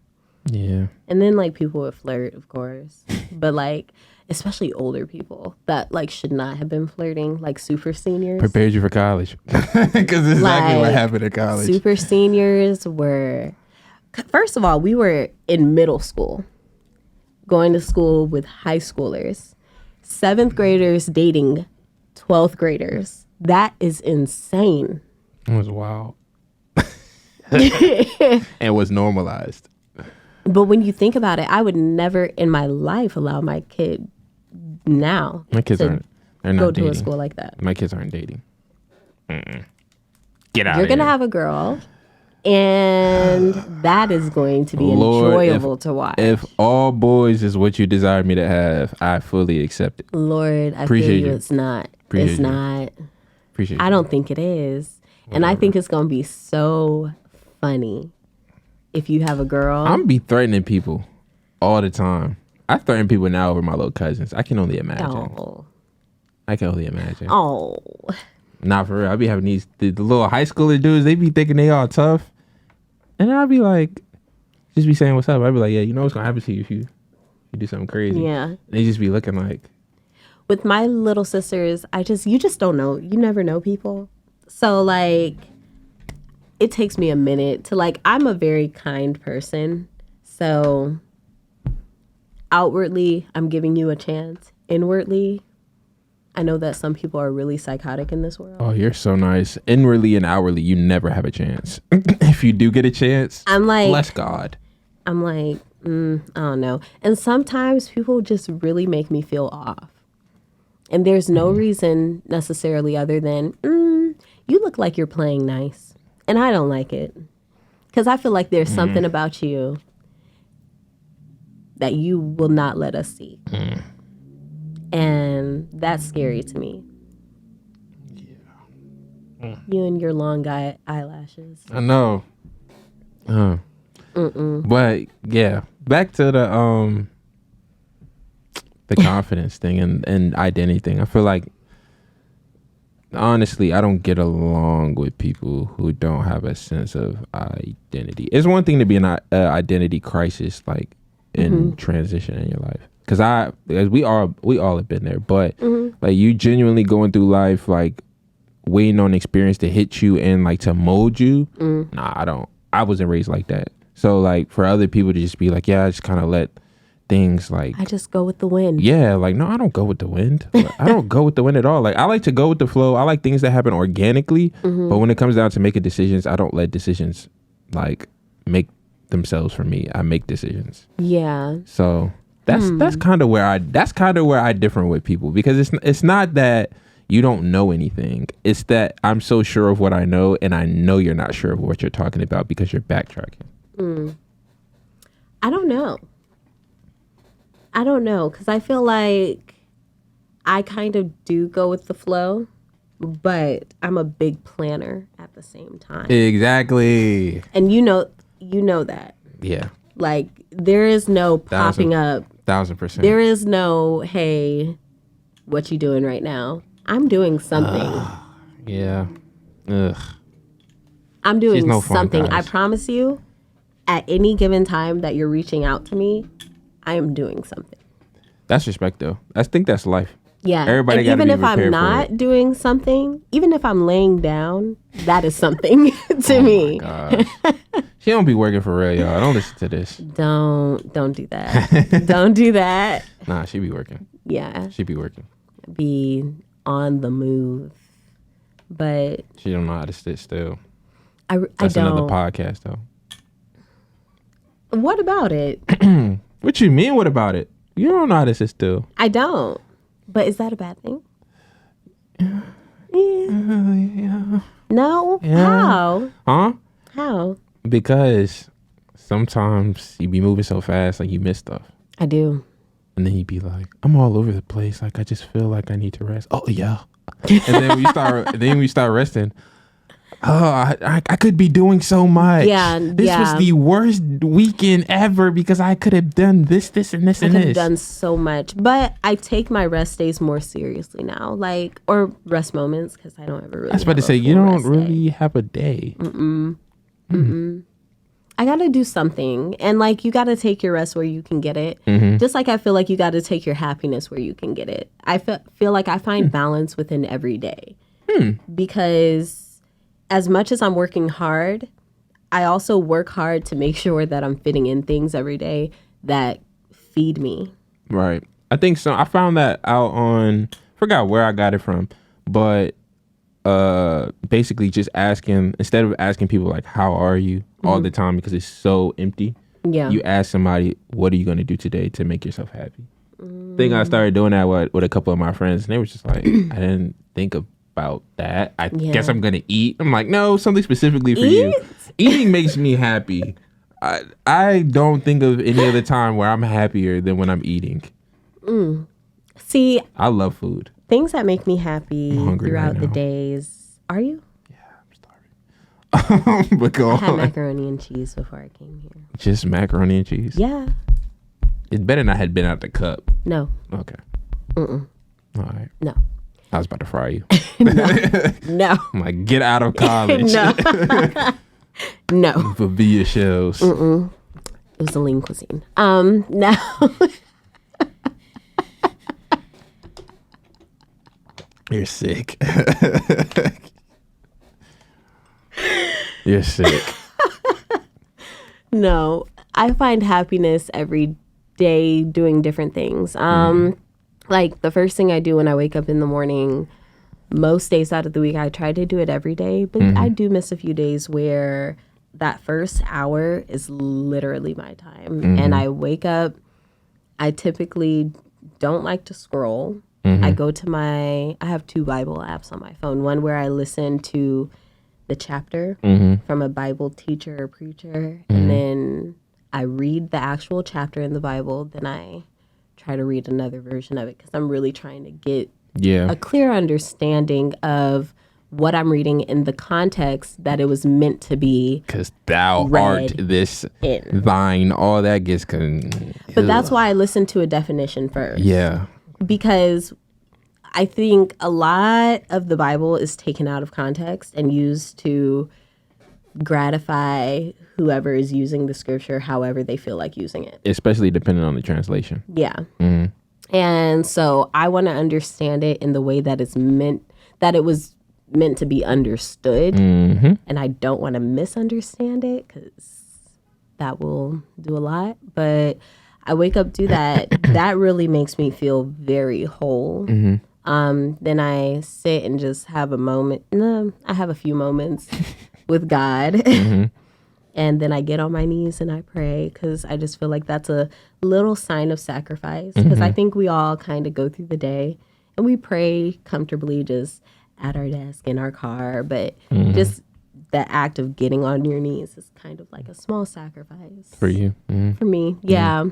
Yeah. And then like people would flirt, of course, but like especially older people that like should not have been flirting, like super seniors. Prepared you for college, because it's exactly what happened at college. Super seniors were, first of all, we were in middle school, going to school with high schoolers, 7th graders dating 12th graders. That is insane. It was wild. And was normalized. But when you think about it, I would never in my life allow my kid now. My kids they're not go dating. To a school like that. My kids aren't dating. Get out. You're gonna have a girl, and that is going to be enjoyable to watch. If all boys is what you desire me to have, I fully accept it. Lord, I feel you. It's not. It's not. Appreciate I don't think it is, and I think it's gonna be so funny if you have a girl. I'm be threatening people all the time. I threaten people now over my little cousins. I can only imagine. Oh. I can only imagine. Oh. Not for real. I be having the little high schooler dudes. They be thinking they all tough, and I'll be like, just be saying what's up. I'd be like, yeah, you know what's gonna happen to you if you do something crazy. Yeah. And they just be looking like. With my little sisters, you just don't know. You never know people. So like, it takes me a minute to like, I'm a very kind person. So outwardly, I'm giving you a chance. Inwardly, I know that some people are really psychotic in this world. Oh, you're so nice. Inwardly and outwardly, you never have a chance. If you do get a chance, I'm like, bless God. I'm like, I don't know. And sometimes people just really make me feel off. And there's no reason necessarily other than, you look like you're playing nice. And I don't like it. Because I feel like there's something about you that you will not let us see. And that's scary to me. Yeah. You and your long eyelashes. I know. But yeah, back to the confidence thing and identity thing. I feel like, honestly, I don't get along with people who don't have a sense of identity. It's one thing to be in an identity crisis, like in transition in your life, because we all have been there. But like, you genuinely going through life, like waiting on experience to hit you and like to mold you. Nah, I don't. I wasn't raised like that. So like, for other people to just be like, yeah, I just kind of let things like, I just go with the wind. Yeah, like, no, I don't go with the wind. I don't go with the wind at all. Like, I like to go with the flow. I like things that happen organically. But when it comes down to making decisions, I don't let decisions like make themselves for me. I make decisions. Yeah. So that's kind of where I differ with people, because it's not that you don't know anything. It's that I'm so sure of what I know, and I know you're not sure of what you're talking about because you're backtracking. I don't know, because I feel like I kind of do go with the flow, but I'm a big planner at the same time. Exactly. And you know that. Yeah. Like, there is no popping up. 1000%. There is no, hey, what you doing right now? I'm doing something. Yeah. Ugh. I'm doing no fun, something. guys. I promise you, at any given time that you're reaching out to me, I am doing something. That's respect, though. I think that's life. Yeah. Everybody got to be even if I'm not doing something, even if I'm laying down, that is something to me. My gosh. She don't be working for real, y'all. Don't listen to this. Don't do that. Don't do that. Nah, she be working. Yeah. She be working. Be on the move. But she don't know how to sit still. That's don't. another podcast, though. What about it? What you mean? What about it? You don't know how to sit still. I don't. But is that a bad thing? Yeah. No? Yeah. How? Huh? How? Because sometimes you be moving so fast, like you miss stuff. I do. And then you be like, I'm all over the place. Like, I just feel like I need to rest. Oh, yeah. And then we start resting. Oh, I could be doing so much. Yeah. This was the worst weekend ever because I could have done this, and this, and this. I could have done so much. But I take my rest days more seriously now. Like, or rest moments, because I don't ever really I was about to say, you don't really have a day. I got to do something. And like, you got to take your rest where you can get it. Just like I feel like you got to take your happiness where you can get it. I feel like I find balance within every day. Because as much as I'm working hard, I also work hard to make sure that I'm fitting in things every day that feed me. Right. I think so. I found that out on, forgot where I got it from, but basically just asking, instead of asking people like, how are you all the time, because it's so empty. Yeah. You ask somebody, what are you going to do today to make yourself happy? I think I started doing that with a couple of my friends, and they were just like, I didn't think about that. I guess I'm going to eat. I'm like, no, something specifically for you. Eating makes me happy. I don't think of any other time where I'm happier than when I'm eating. See, I love food. Things that make me happy throughout the days. Are you? Yeah, I'm starving. But go I on. had macaroni and cheese before I came here. Just macaroni and cheese? Yeah. It's better not had been out the cup. No. Okay. Mm-mm. All right. No. I was about to fry you. No. I'm like, get out of college. No. No. For via shells. Mm-mm. It was a lean cuisine. No. You're sick. You're sick. No. I find happiness every day doing different things. Like the first thing I do when I wake up in the morning, most days out of the week, I try to do it every day, but I do miss a few days where that first hour is literally my time. And I wake up, I typically don't like to scroll. I go to I have 2 Bible apps on my phone. One where I listen to the chapter from a Bible teacher or preacher, and then I read the actual chapter in the Bible, then I try to read another version of it because I'm really trying to get a clear understanding of what I'm reading in the context that it was meant to be. Because thou art this, thine, all that gets... But that's why I listen to a definition first. Yeah. Because I think a lot of the Bible is taken out of context and used to gratify whoever is using the scripture however they feel like using it. Especially depending on the translation. Yeah. And so I want to understand it in the way that it's meant, that it was meant to be understood. And I don't want to misunderstand it because that will do a lot. But I wake up, do that. That really makes me feel very whole. Then I sit and just have a moment. No, I have a few moments with God. And then I get on my knees and I pray because I just feel like that's a little sign of sacrifice. Because I think we all kind of go through the day and we pray comfortably just at our desk, in our car. But just the act of getting on your knees is kind of like a small sacrifice. For you? For me, yeah.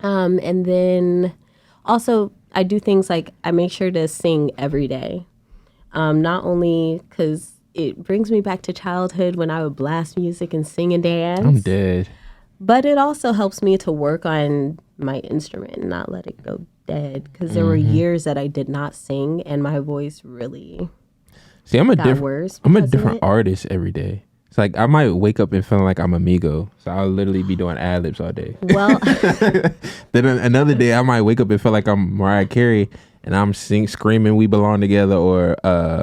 And then also I do things like I make sure to sing every day. Not only because it brings me back to childhood when I would blast music and sing and dance. I'm dead. But it also helps me to work on my instrument and not let it go dead. Because there were years that I did not sing and my voice really got worse. I'm a different artist every day. It's like I might wake up and feel like I'm Amigo. So I'll literally be doing ad-libs all day. Well, then another day I might wake up and feel like I'm Mariah Carey. And I'm screaming, "We belong together," or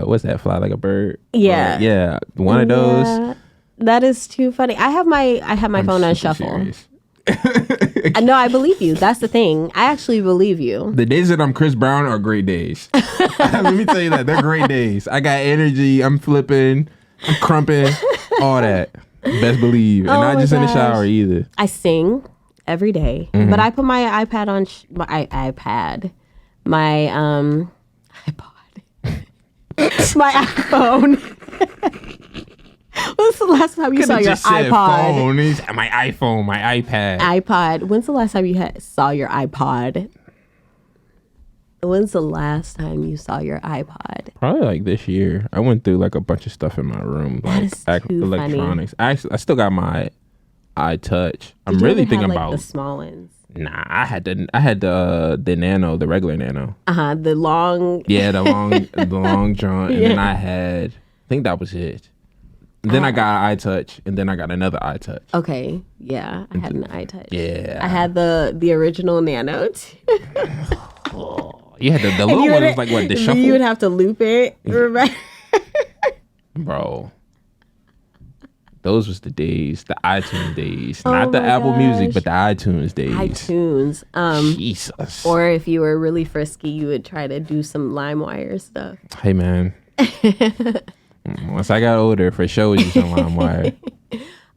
what's that? Fly like a bird. Yeah, yeah, one of those. That is too funny. I have my phone on shuffle. No, I believe you. That's the thing. I actually believe you. The days that I'm Chris Brown are great days. Let me tell you that they're great days. I got energy. I'm flipping. I'm crumping. All that. Best believe. And not just in the shower either. I sing every day, but I put my iPad on my iPod, my iPhone. When's the last time you saw your iPod? Phone. My iPhone, my iPod. When's the last time you saw your iPod? When's the last time you saw your iPod? Probably like this year. I went through like a bunch of stuff in my room, that like is too electronics. Funny. I still got my iTouch. I'm Did you really ever thinking have, about the small ones. Nah, I had the Nano, the regular Nano. The long. Yeah, the long joint, and then I think that was it. Then I got an iTouch, and then I got another iTouch. Okay, yeah, I had an iTouch. Yeah, I had the original Nano too. You had the little one was like what, the shuffle? You would have to loop it, remember? Bro, those was the days, the iTunes days, not the Apple Music, but the iTunes days. iTunes, Jesus. Or if you were really frisky, you would try to do some LimeWire stuff. Hey man. Once I got older, for sure, you some LimeWire.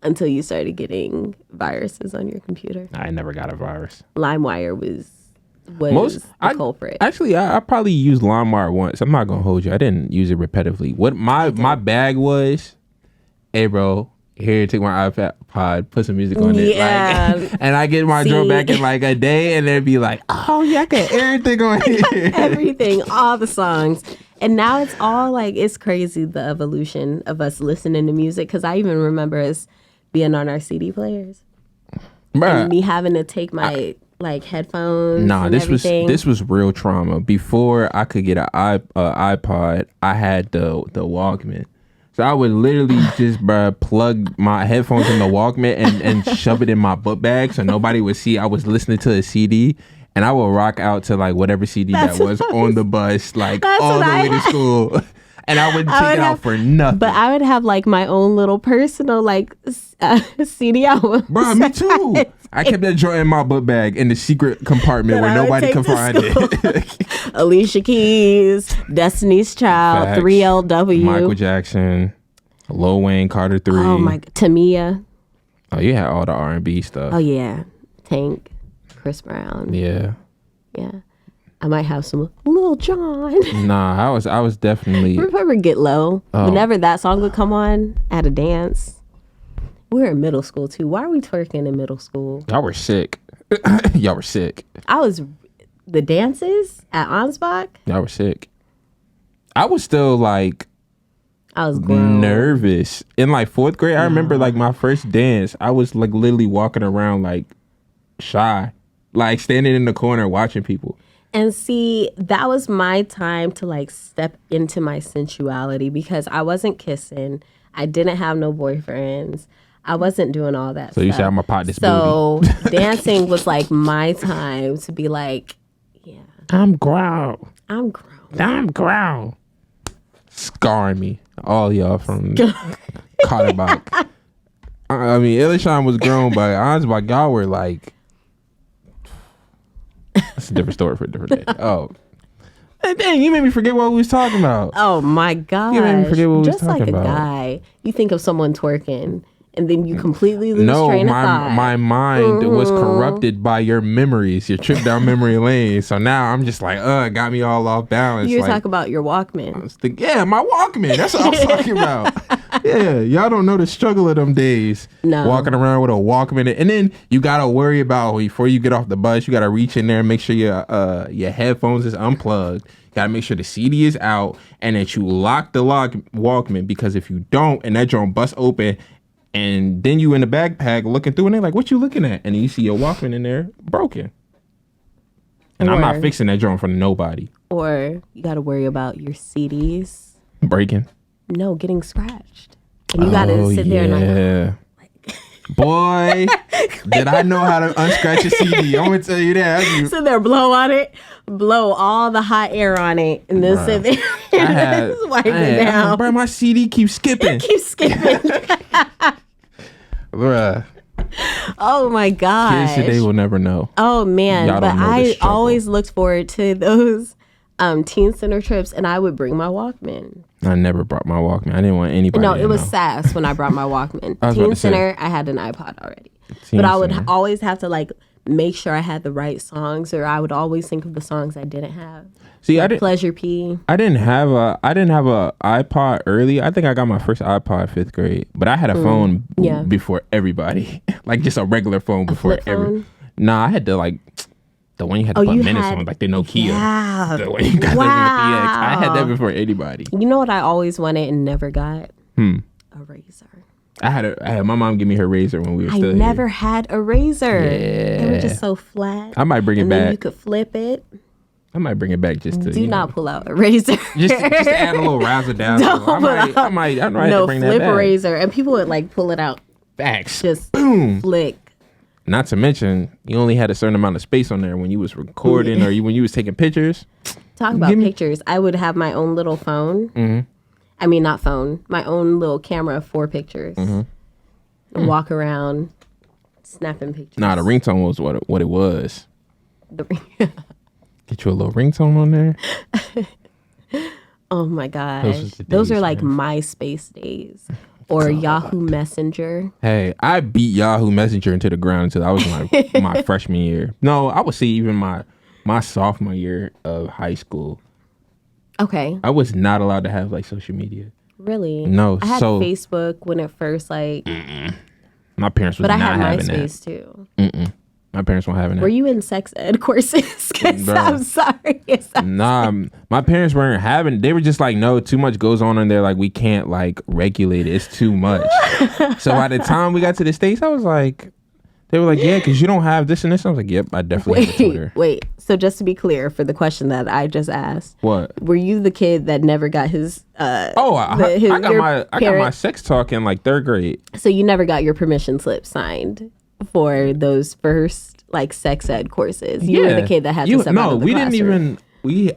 Until you started getting viruses on your computer. I never got a virus. LimeWire was the culprit. Actually, I probably used LimeWire once. I'm not gonna hold you. I didn't use it repetitively. What my bag was, hey bro, here, take my iPod, put some music on it. Like, and I get my drawer back in like a day, and they'd be like, oh yeah, I got everything on here. Everything, all the songs. And now it's all like, it's crazy, the evolution of us listening to music. Because I even remember us being on our CD players. Bruh, and me having to take my headphones. Nah, this was real trauma. Before I could get an iPod, I had the Walkman. So I would literally just plug my headphones in the Walkman and shove it in my book bag so nobody would see I was listening to a CD. And I would rock out to like whatever CD that was on the bus, like all the way to school. And I would take it out for nothing. But I would have like my own little personal CD album. Bro, me too. I kept that joint in my book bag in the secret compartment where nobody could find it. Alicia Keys, Destiny's Child, Facts. 3LW. Michael Jackson, Lil Wayne, Carter 3. Oh my God, Tamia. Oh, you had all the R&B stuff. Oh yeah, Tank. Chris Brown. Yeah. I might have some Lil Jon. Nah, I was definitely. Remember Get Low? Oh. Whenever that song would come on at a dance. We were in middle school too. Why are we twerking in middle school? Y'all were sick. Y'all were sick. The dances at Ansbach. Y'all were sick. I was still like. I was grown. Nervous in like fourth grade. I remember like my first dance. I was like literally walking around like shy. Like standing in the corner watching people. And see, that was my time to like step into my sensuality because I wasn't kissing. I didn't have no boyfriends. I wasn't doing all that stuff. So you said I'm a pot this So booty. dancing was like my time to be like, yeah. I'm grown. Scarring me. All y'all from Cotterbach. I mean, Ilishon was grown, but Ansbach, y'all were like, that's a different story for a different day. Oh. Dang, you made me forget what we was talking about. Oh my gosh. You made me forget what we was talking about. Just like a guy. You think of someone twerking and then you completely lose train of thought. My mind was corrupted by your memories, your trip down memory lane. So now I'm just like, it got me all off balance. You're like, talking about your Walkman. My Walkman. That's what I was talking about. Yeah, y'all don't know the struggle of them days. No. Walking around with a Walkman. And then you got to worry about, before you get off the bus, you got to reach in there and make sure your headphones is unplugged. You got to make sure the CD is out and that you lock the Walkman, because if you don't and that joint bust open and then you in the backpack looking through and they're like, what you looking at? And you see your Walkman in there broken. And I'm not fixing that joint for nobody. Or you got to worry about your CDs. Breaking. No, getting scratched. And you got to sit there and boy, did I know how to unscratch a CD. I'm going to tell you that. Sit there, blow on it, blow all the hot air on it, and then sit there and just wipe it down. Bro, my CD keeps skipping. It keeps skipping. Bruh. Oh my gosh. Kids today will never know. Oh man, but I always looked forward to those teen center trips, and I would bring my Walkman. I never brought my Walkman. I didn't want anybody. No, to it was know. SAS when I brought my Walkman. Teen center, I had an iPod already, Teen but I would Center. always have to like make sure I had the right songs, or I would always think of the songs I didn't have. See, like I didn't. Pleasure P. I didn't have a iPod early. I think I got my first iPod 5th grade, but I had a phone before everybody, like just a regular phone before every. Nah, I had to like the one you had to put minutes on, like the Nokia. Yeah. The one you got with the DX. I had that before anybody. You know what I always wanted and never got? A razor. I had my mom give me her razor when we were still I never had a razor. Yeah. They were just so flat. I might bring it and back. Then you could flip it. I might bring it back just to Do not pull out a razor. just to add a little razzle dazzle. I might have to bring that flip back. a razor, and people would like pull it out. Facts. Just Boom. flick. Not to mention, you only had a certain amount of space on there when you was recording or when you was taking pictures. Talk about pictures. I would have my own little phone. Mm-hmm. I mean, not phone. My own little camera for pictures. Mm-hmm. And walk around snapping pictures. Nah, the ringtone was what it was. Get you a little ringtone on there. Oh my gosh. Those are like MySpace days. Or Yahoo Messenger. Hey, I beat Yahoo Messenger into the ground until I was in my freshman year. No, I would say even my sophomore year of high school. Okay. I was not allowed to have like social media. Really? No. I had Facebook when it first like. My parents was not having that. But I had MySpace too. My parents weren't having that. Were you in sex ed courses? 'Cause I'm sorry. Nah, my parents weren't having. They were just like, no, too much goes on in there. Like we can't like regulate it. It's too much. So by the time we got to the States, I was like, they were like, yeah, because you don't have this and this. I was like, yep, I definitely have a Twitter. Wait. So just to be clear for the question that I just asked, what were you the kid that never got his? I got my sex talk in like 3rd grade. So you never got your permission slip signed for those first like sex ed courses. You were the kid that had to step out of the classroom.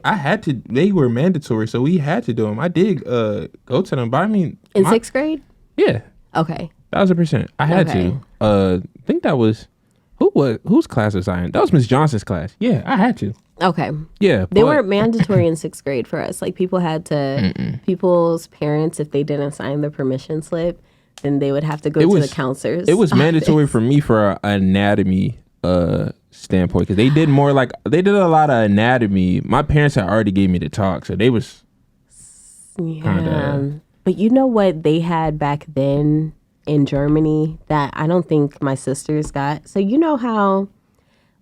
I had to. They were mandatory, so we had to do them. I did go to them, but I mean, in 6th grade. Yeah. Okay. 1,000%. I had to. I think that was whose class was I in? That was Miss Johnson's class. Yeah, I had to. Okay. Yeah. They weren't mandatory in 6th grade for us. Like people's parents, if they didn't sign the permission slip, then they would have to go to the counselor's. It was mandatory for me for an anatomy standpoint because they did a lot of anatomy. My parents had already gave me the talk, so they was kinda. But you know what they had back then in Germany that I don't think my sisters got? So you know how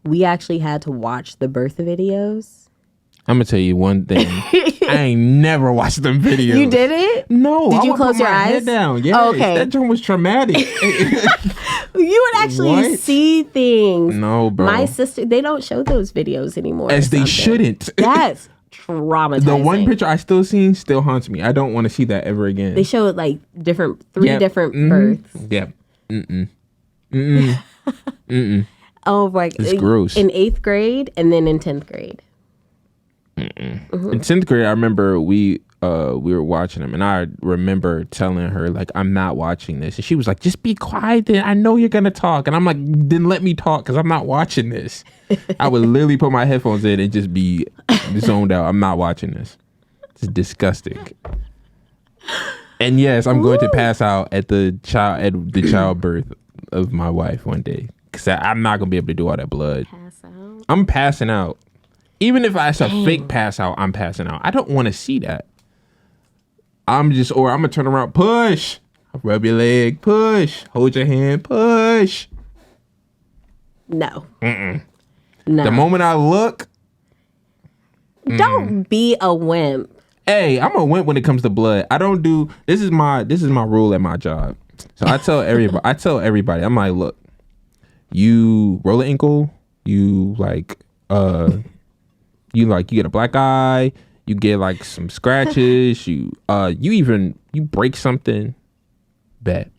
we actually had to watch the birth videos? I'm gonna tell you one thing. I ain't never watched them videos. You did it? No. Did you close your eyes? Head down. Yeah. Okay. That joint was traumatic. You would actually see things. No, bro. My sister, they don't show those videos anymore. As they shouldn't. That's traumatizing. The one picture I still seen still haunts me. I don't want to see that ever again. They showed like three different births. Yep. Oh, like it's gross. In 8th grade and then in 10th grade. In 10th grade, I remember we were watching them, and I remember telling her like, "I'm not watching this," and she was like, "Just be quiet. Then I know you're gonna talk." And I'm like, "Then let me talk, because I'm not watching this." I would literally put my headphones in and just be zoned out. I'm not watching this. It's disgusting. And yes, I'm going to pass out at the childbirth of my wife one day, because I'm not gonna be able to do all that blood. Pass out. I'm passing out. Even if it's a fake pass out, I'm passing out. I don't want to see that. I'm gonna turn around, push, rub your leg, push, hold your hand, push. No. No. The moment I look, don't be a wimp. Hey, I'm a wimp when it comes to blood. I don't do. This is my rule at my job. So I tell everybody. I'm like, look, you roll an ankle, you get a black eye, you get like some scratches, you break something, bet.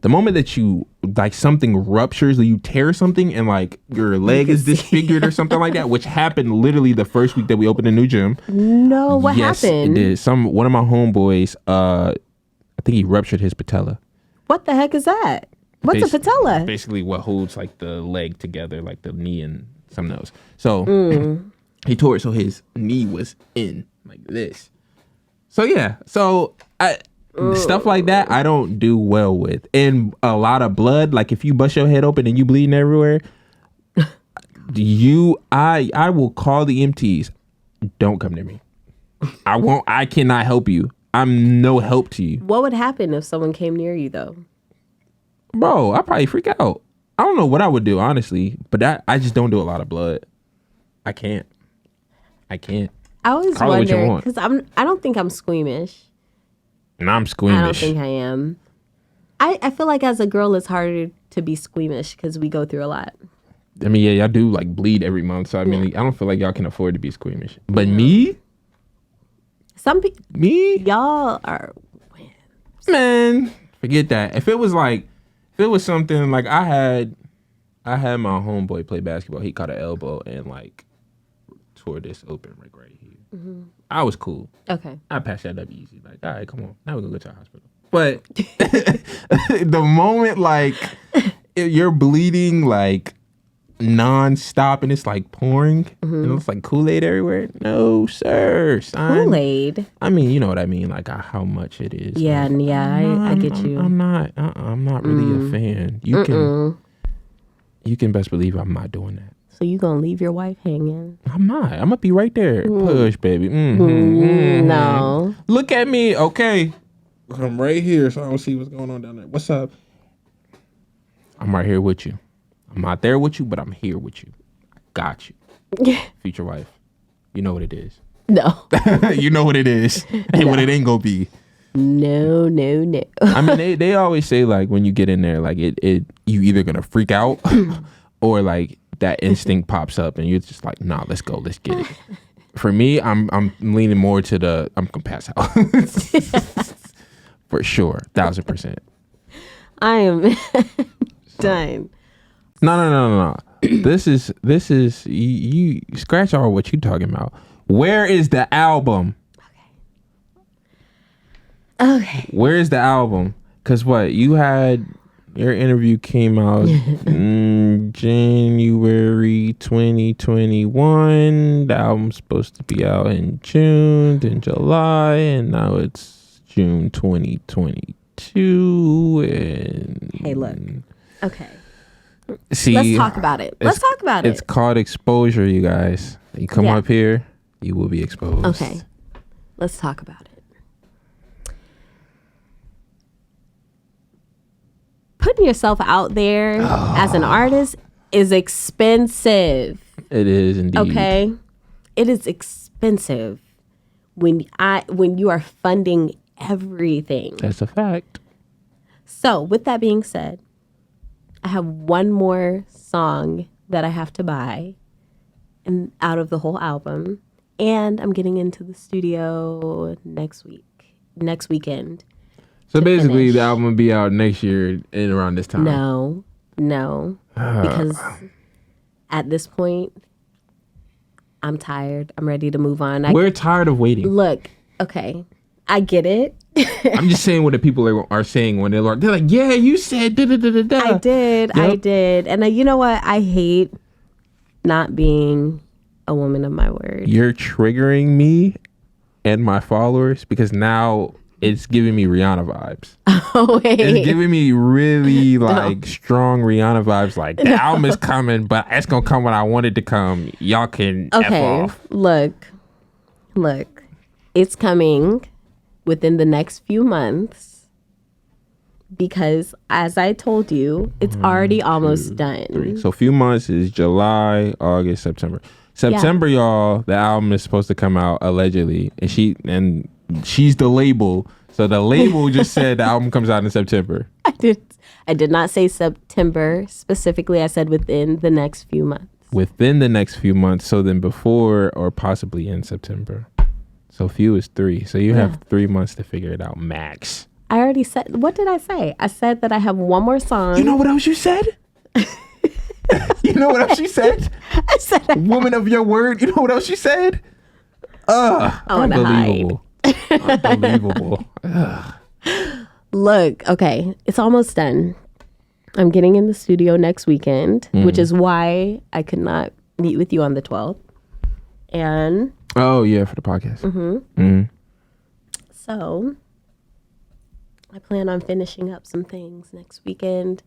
The moment that you like something ruptures or you tear something and like your leg is disfigured or something like that, which happened literally the first week that we opened a new gym. No, what happened? It did. One of my homeboys, I think he ruptured his patella. What the heck is that? What's a patella? Basically what holds like the leg together, like the knee and something else. So He tore it so his knee was in like this. So yeah, stuff like that I don't do well with. And a lot of blood, like if you bust your head open and you bleeding everywhere, I will call the EMTs. Don't come near me. I cannot help you. I'm no help to you. What would happen if someone came near you though? Bro, I'd probably freak out. I don't know what I would do, honestly, but I just don't do a lot of blood. I can't. I always wonder, because I don't think I'm squeamish. And I'm squeamish. I don't think I am. I feel like as a girl, it's harder to be squeamish because we go through a lot. I mean, yeah, y'all do like bleed every month, so I mean, I don't feel like y'all can afford to be squeamish. But me, y'all are, man, forget that. If it was something like I had my homeboy play basketball. He caught an elbow and like tore this open like right here. Mm-hmm. I was cool. Okay, I passed that up easy. Like, all right, come on, now we're gonna go to the hospital. But the moment like you're bleeding like non-stop and it's like pouring and it's like Kool-Aid everywhere, no sir, son. Kool-Aid, I mean, you know what I mean, like how much it is. Yeah, like, I get you. I'm not really a fan. You can best believe I'm not doing that. So you gonna leave your wife hanging? I'm not. I'm gonna be right there. Push, baby. No. Look at me, okay? I'm right here, so I don't see what's going on down there. What's up? I'm right here with you. I'm not there with you, but I'm here with you. I got you. Future wife. You know what it is. No. You know what it is. And what it ain't gonna be. No. I mean, they always say like when you get in there, like it you either gonna freak out or like that instinct pops up and you're just like, nah, let's go, let's get it. For me, I'm leaning more to I'm gonna pass out. For sure, 1000%. I am done. No. This is you scratch all what you talking about. Where is the album? Okay. Where is the album? Cause what you had, your interview came out in January 2021. The album's supposed to be out in June, then July, and now it's June 2022. And hey, look. Okay. See, let's talk about it. It's called exposure, you guys. You come up here, you will be exposed. Okay. Let's talk about it. Putting yourself out there as an artist is expensive. It is indeed. Okay? It is expensive when you are funding everything. That's a fact. So, with that being said, I have one more song that I have to buy and out of the whole album, and I'm getting into the studio next weekend. So basically, the album will be out next year and around this time. No, because at this point, I'm tired. I'm ready to move on. We're tired of waiting. Look, okay, I get it. I'm just saying what the people are saying when they're like, yeah, you said da da da da da. I did. And you know what? I hate not being a woman of my word. You're triggering me and my followers because now it's giving me Rihanna vibes. Oh, wait. It's giving me really like strong Rihanna vibes. Like the album is coming, but it's going to come when I want it to come. Y'all can F off. Look. It's coming within the next few months because as I told you, it's already almost done. 3. So a few months is July, August, September. September, y'all, the album is supposed to come out allegedly, and she's the label. So the label just said the album comes out in September. I did not say September specifically. I said within the next few months. Within the next few months. So then before or possibly in September. So few is 3. So you have 3 months to figure it out max. I already said, what did I say? I said that I have one more song. You know what else you said? You know what else she said? I said, woman of your word. You know what else she said? Unbelievable. Unbelievable. Look, okay, it's almost done. I'm getting in the studio next weekend, which is why I could not meet with you on the 12th. And oh yeah, for the podcast. So I plan on finishing up some things next weekend.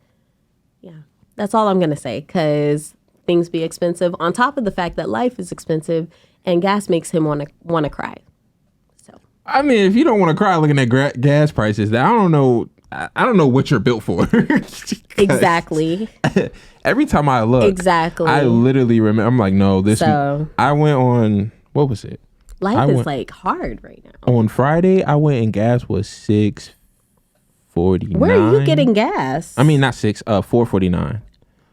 Yeah, that's all I'm gonna say, because things be expensive. On top of the fact that life is expensive, and gas makes him want to cry. So I mean, if you don't want to cry looking at gas prices, I don't know. I don't know what you're built for. Exactly. Every time I look, exactly. I literally remember. I'm like, no, this. So I went on. What was it? Life is like hard right now. On Friday, I went and gas was $6.49. Where are you getting gas? I mean, not $4.49.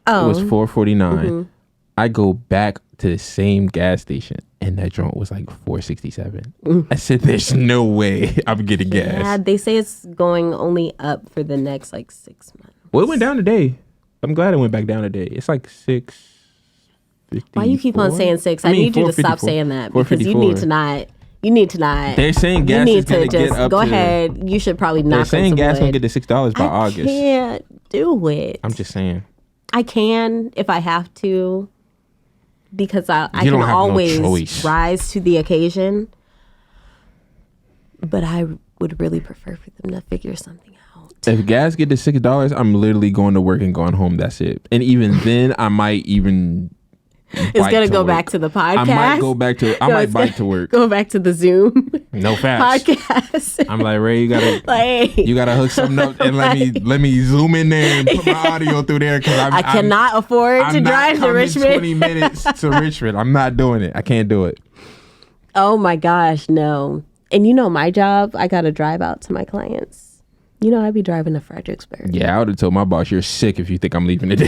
Oh, it was $4.49. I go back to the same gas station, and that joint was like $4.67. I said, "There's no way I'm getting gas." Yeah, they say it's going only up for the next like 6 months. Well, it went down today. I'm glad it went back down today. It's like 6.54. Why you keep on saying 6? I need you to stop saying that, because you need to not. You need to not. They're saying gas is going to get up. Go ahead. You should probably knock. They're saying gas going to get to $6 by August. I can't do it. I'm just saying. I can if I have to, because I can always rise to the occasion. But I would really prefer for them to figure something out. If gas get to $6, I'm literally going to work and going home. That's it. And even then, I might even. It's gonna go back to the podcast. I might go back to. I might bike to work. Go back to the Zoom. No facts. Podcast. I'm like, Ray, you gotta hook something up and let me zoom in there and put my audio through there, because I cannot afford to drive to Richmond. 20 minutes to Richmond. I'm not doing it. I can't do it. Oh my gosh, no. And my job, I gotta drive out to my clients. I'd be driving to Fredericksburg. Yeah, I would have told my boss, you're sick if you think I'm leaving today.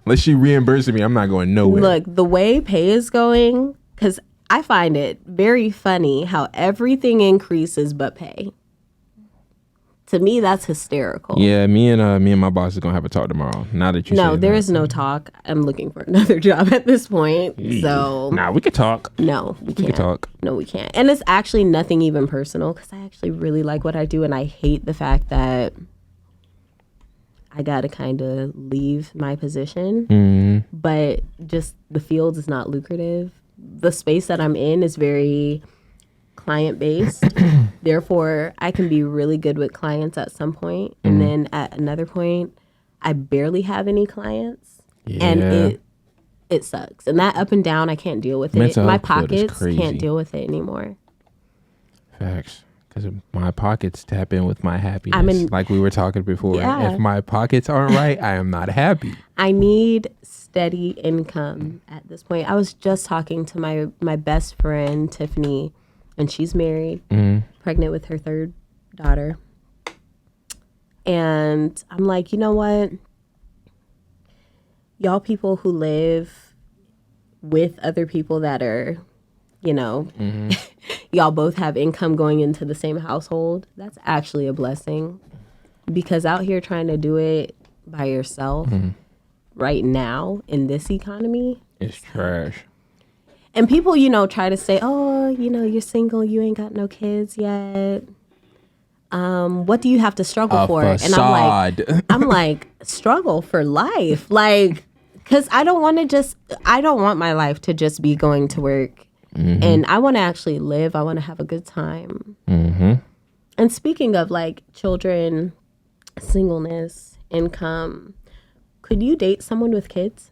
Unless she reimburses me, I'm not going nowhere. Look, the way pay is going, because I find it very funny how everything increases but pay. To me, that's hysterical. Yeah, me and my boss is gonna have a talk tomorrow. Now that you no, there is no talk. I'm looking for another job at this point. So we could talk. No, we can't. Can talk. No, we can't. And it's actually nothing even personal, because I actually really like what I do, and I hate the fact that I gotta kind of leave my position. Mm-hmm. But just the field is not lucrative. The space that I'm in is very client based. Therefore, I can be really good with clients at some point, and then at another point, I barely have any clients, and it sucks. And that up and down, I can't deal with it. My pockets can't deal with it anymore. Facts. Because my pockets tap in with my happiness, like we were talking before. Yeah. If my pockets aren't right, I am not happy. I need steady income at this point. I was just talking to my best friend, Tiffany, and she's married, pregnant with her third daughter. And I'm like, you know what? Y'all people who live with other people that are, y'all both have income going into the same household. That's actually a blessing. Because out here trying to do it by yourself right now in this economy, it's trash. And people, try to say, oh, you're single, you ain't got no kids yet. What do you have to struggle for? Facade. And I'm like, struggle for life. Like, because I don't want my life to just be going to work. Mm-hmm. And I want to actually live. I want to have a good time. Mm-hmm. And speaking of like children, singleness, income, could you date someone with kids?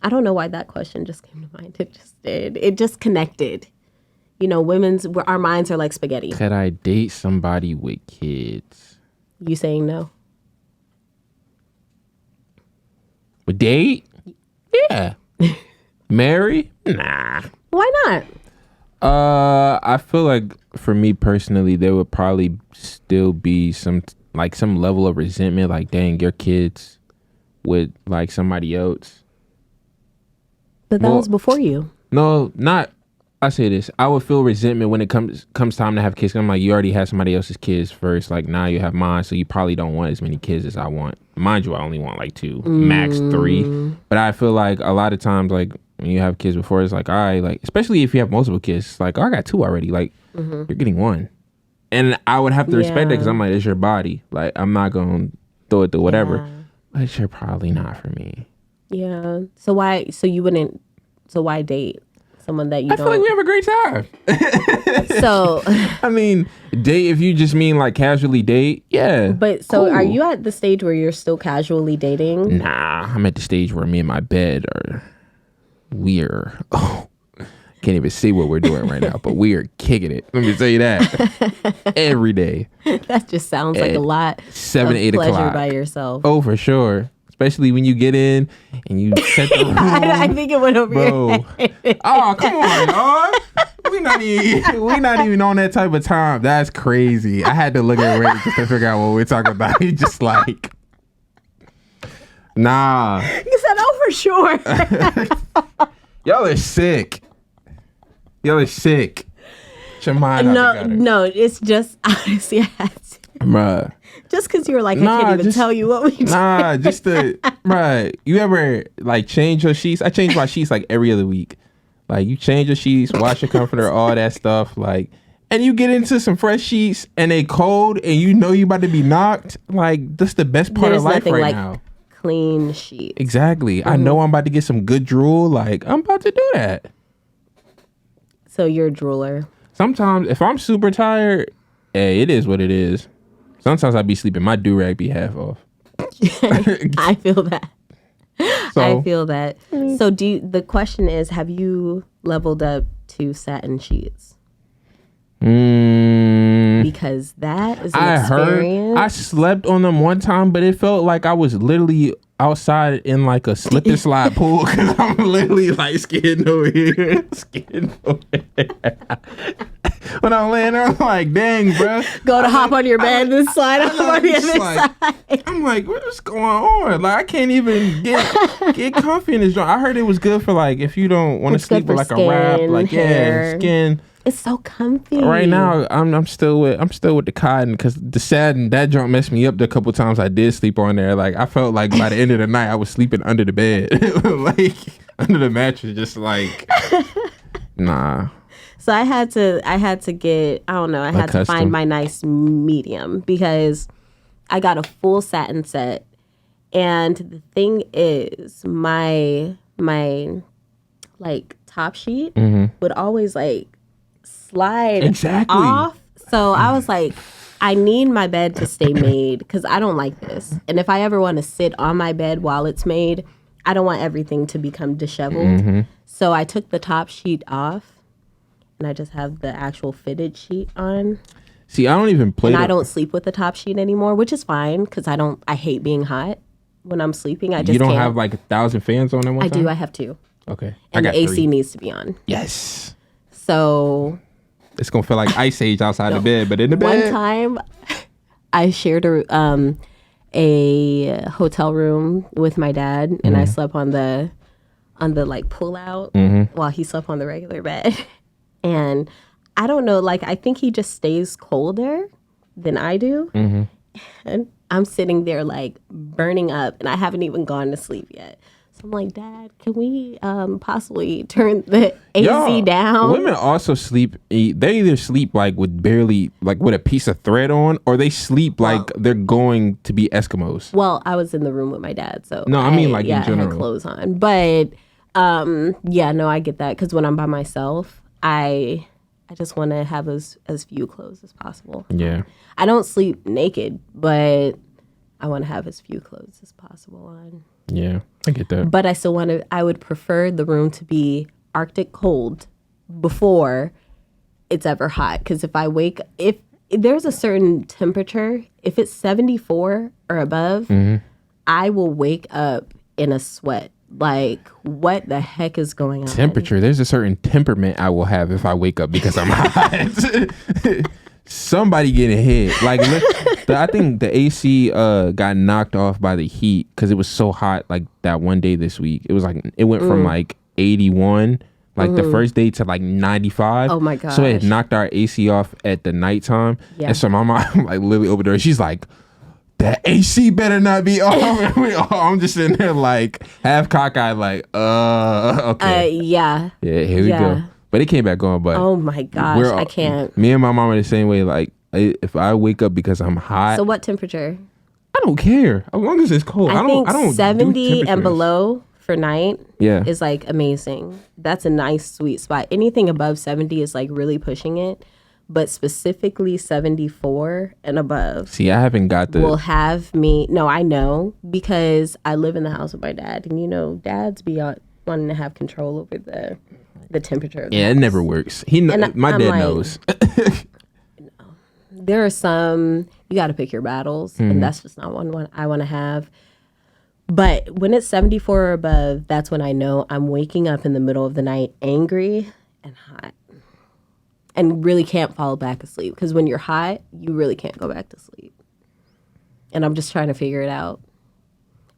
I don't know why that question just came to mind. It just did. It just connected. Our minds are like spaghetti. Could I date somebody with kids? You saying no? With date? Yeah. Marry? Nah. Why not? I feel like for me personally, there would probably still be some level of resentment. Like, dang, your kids with like somebody else. But that was before you. No, not. I say this. I would feel resentment when it comes time to have kids. I'm like, you already had somebody else's kids first. Like, now you have mine, so you probably don't want as many kids as I want. Mind you, I only want like 2, max 3. But I feel like a lot of times, like when you have kids before, it's like, all right, like especially if you have multiple kids, it's like, oh, I got 2 already. Like, you're getting 1, and I would have to respect it, because I'm like, it's your body. Like, I'm not gonna throw it to whatever. But you're probably not for me. Yeah. So why? So you wouldn't? So why date someone that you I don't? feel like we have a great time. So, I mean, date if you just mean like casually date, yeah. but so cool. are you at the stage where you're still casually dating? Nah, I'm at the stage where me and my bed are we're can't even see what we're doing right now, but we are kicking it. Let me tell you that every day. That just sounds like a lot 7, of 8 pleasure o'clock by yourself. Oh, for sure. Especially when you get in and you set the room. I think it went over your head. Oh, come on, y'all. We not even on that type of time. That's crazy. I had to look at Ray just to figure out what we're talking about. He just like, nah. You said, oh, for sure. Y'all are sick. Get your mind out together. No, it's just, honestly, I had to. Bruh. Just because you were like, I can't even tell you what we did. Bruh, you ever like change your sheets? I change my sheets like every other week. Like you change your sheets, wash your comforter, all that stuff. Like, and you get into some fresh sheets and they cold and you know you about to be knocked. Like, that's the best part of life right now. Clean sheets. Exactly. I know I'm about to get some good drool. Like, I'm about to do that. So you're a drooler. Sometimes if I'm super tired, hey, it is what it is. Sometimes I be sleeping. My do-rag be half off. I feel that. I feel that. So the question is, have you leveled up to satin sheets? Because that is an experience. I slept on them one time, but it felt like I was literally outside in like a slip and slide pool because I'm literally like skidding over here. When I'm laying there, I'm like, dang, bro. Go to hop on your bed and slide up on the other side. I'm like, what's going on? Like, I can't even get comfy in this joint. I heard it was good for like if you don't want to sleep with like a wrap, like hair. Skin. It's so comfy. Right now, I'm still with the cotton because the satin, that joint messed me up the couple times I did sleep on there. Like I felt like by the end of the night I was sleeping under the bed, like under the mattress, just like nah. So I had to get, I don't know, I had to find my nice medium because I got a full satin set, and the thing is my like top sheet would always like slide off. So I was like, I need my bed to stay made because I don't like this. And if I ever want to sit on my bed while it's made, I don't want everything to become disheveled. So I took the top sheet off and I just have the actual fitted sheet on. See, I don't even play. And I don't sleep with the top sheet anymore, which is fine because I hate being hot when I'm sleeping. I just You don't can't. have like 1,000 fans on at one time? I do. I have 2. Okay. And the AC needs to be on. Yes. So it's gonna feel like Ice Age outside the bed, but in the bed. One time, I shared a hotel room with my dad, and I slept on the like pull out while he slept on the regular bed. And I don't know, like I think he just stays colder than I do. And I'm sitting there like burning up, and I haven't even gone to sleep yet. So I'm like, Dad, can we possibly turn the AC down? Women also sleep. They either sleep like with barely, like with a piece of thread on, or they sleep like they're going to be Eskimos. Well, I was in the room with my dad, so no, I mean like in general. I had clothes on, but no, I get that because when I'm by myself, I just want to have as few clothes as possible. Yeah, I don't sleep naked, but I want to have as few clothes as possible on. Yeah, I get that. But I would prefer the room to be Arctic cold before it's ever hot. Because if there's a certain temperature, if it's 74 or above, I will wake up in a sweat. Like, what the heck is going on? Temperature. There's a certain temperament I will have if I wake up because I'm hot. Somebody getting hit. Like, I think the AC got knocked off by the heat because it was so hot. Like that one day this week, it was like it went from like 81, like the first day, to like 95. Oh my god! So it knocked our AC off at the nighttime. Yeah. And so my mom like literally opened the door. She's like, "That AC better not be off." I'm just sitting there like half cockeyed, like, okay, yeah, here we go. But it came back on. But oh my gosh, I can't. Me and my mom are the same way. Like, if I wake up because I'm hot. So what temperature? I don't care as long as it's cold. I don't 70 and below for night is like amazing. That's a nice sweet spot. Anything above 70 is like really pushing it, but specifically 74 and above. See, I haven't got the... will have me... No, I know, because I live in the house with my dad, and you know, dads be wanting to have control over the temperature of the house. It never works. My dad knows. There are some... You got to pick your battles, and that's just not one I want to have. But when it's 74 or above, that's when I know I'm waking up in the middle of the night angry and hot. And really can't fall back asleep. Because when you're hot, you really can't go back to sleep. And I'm just trying to figure it out.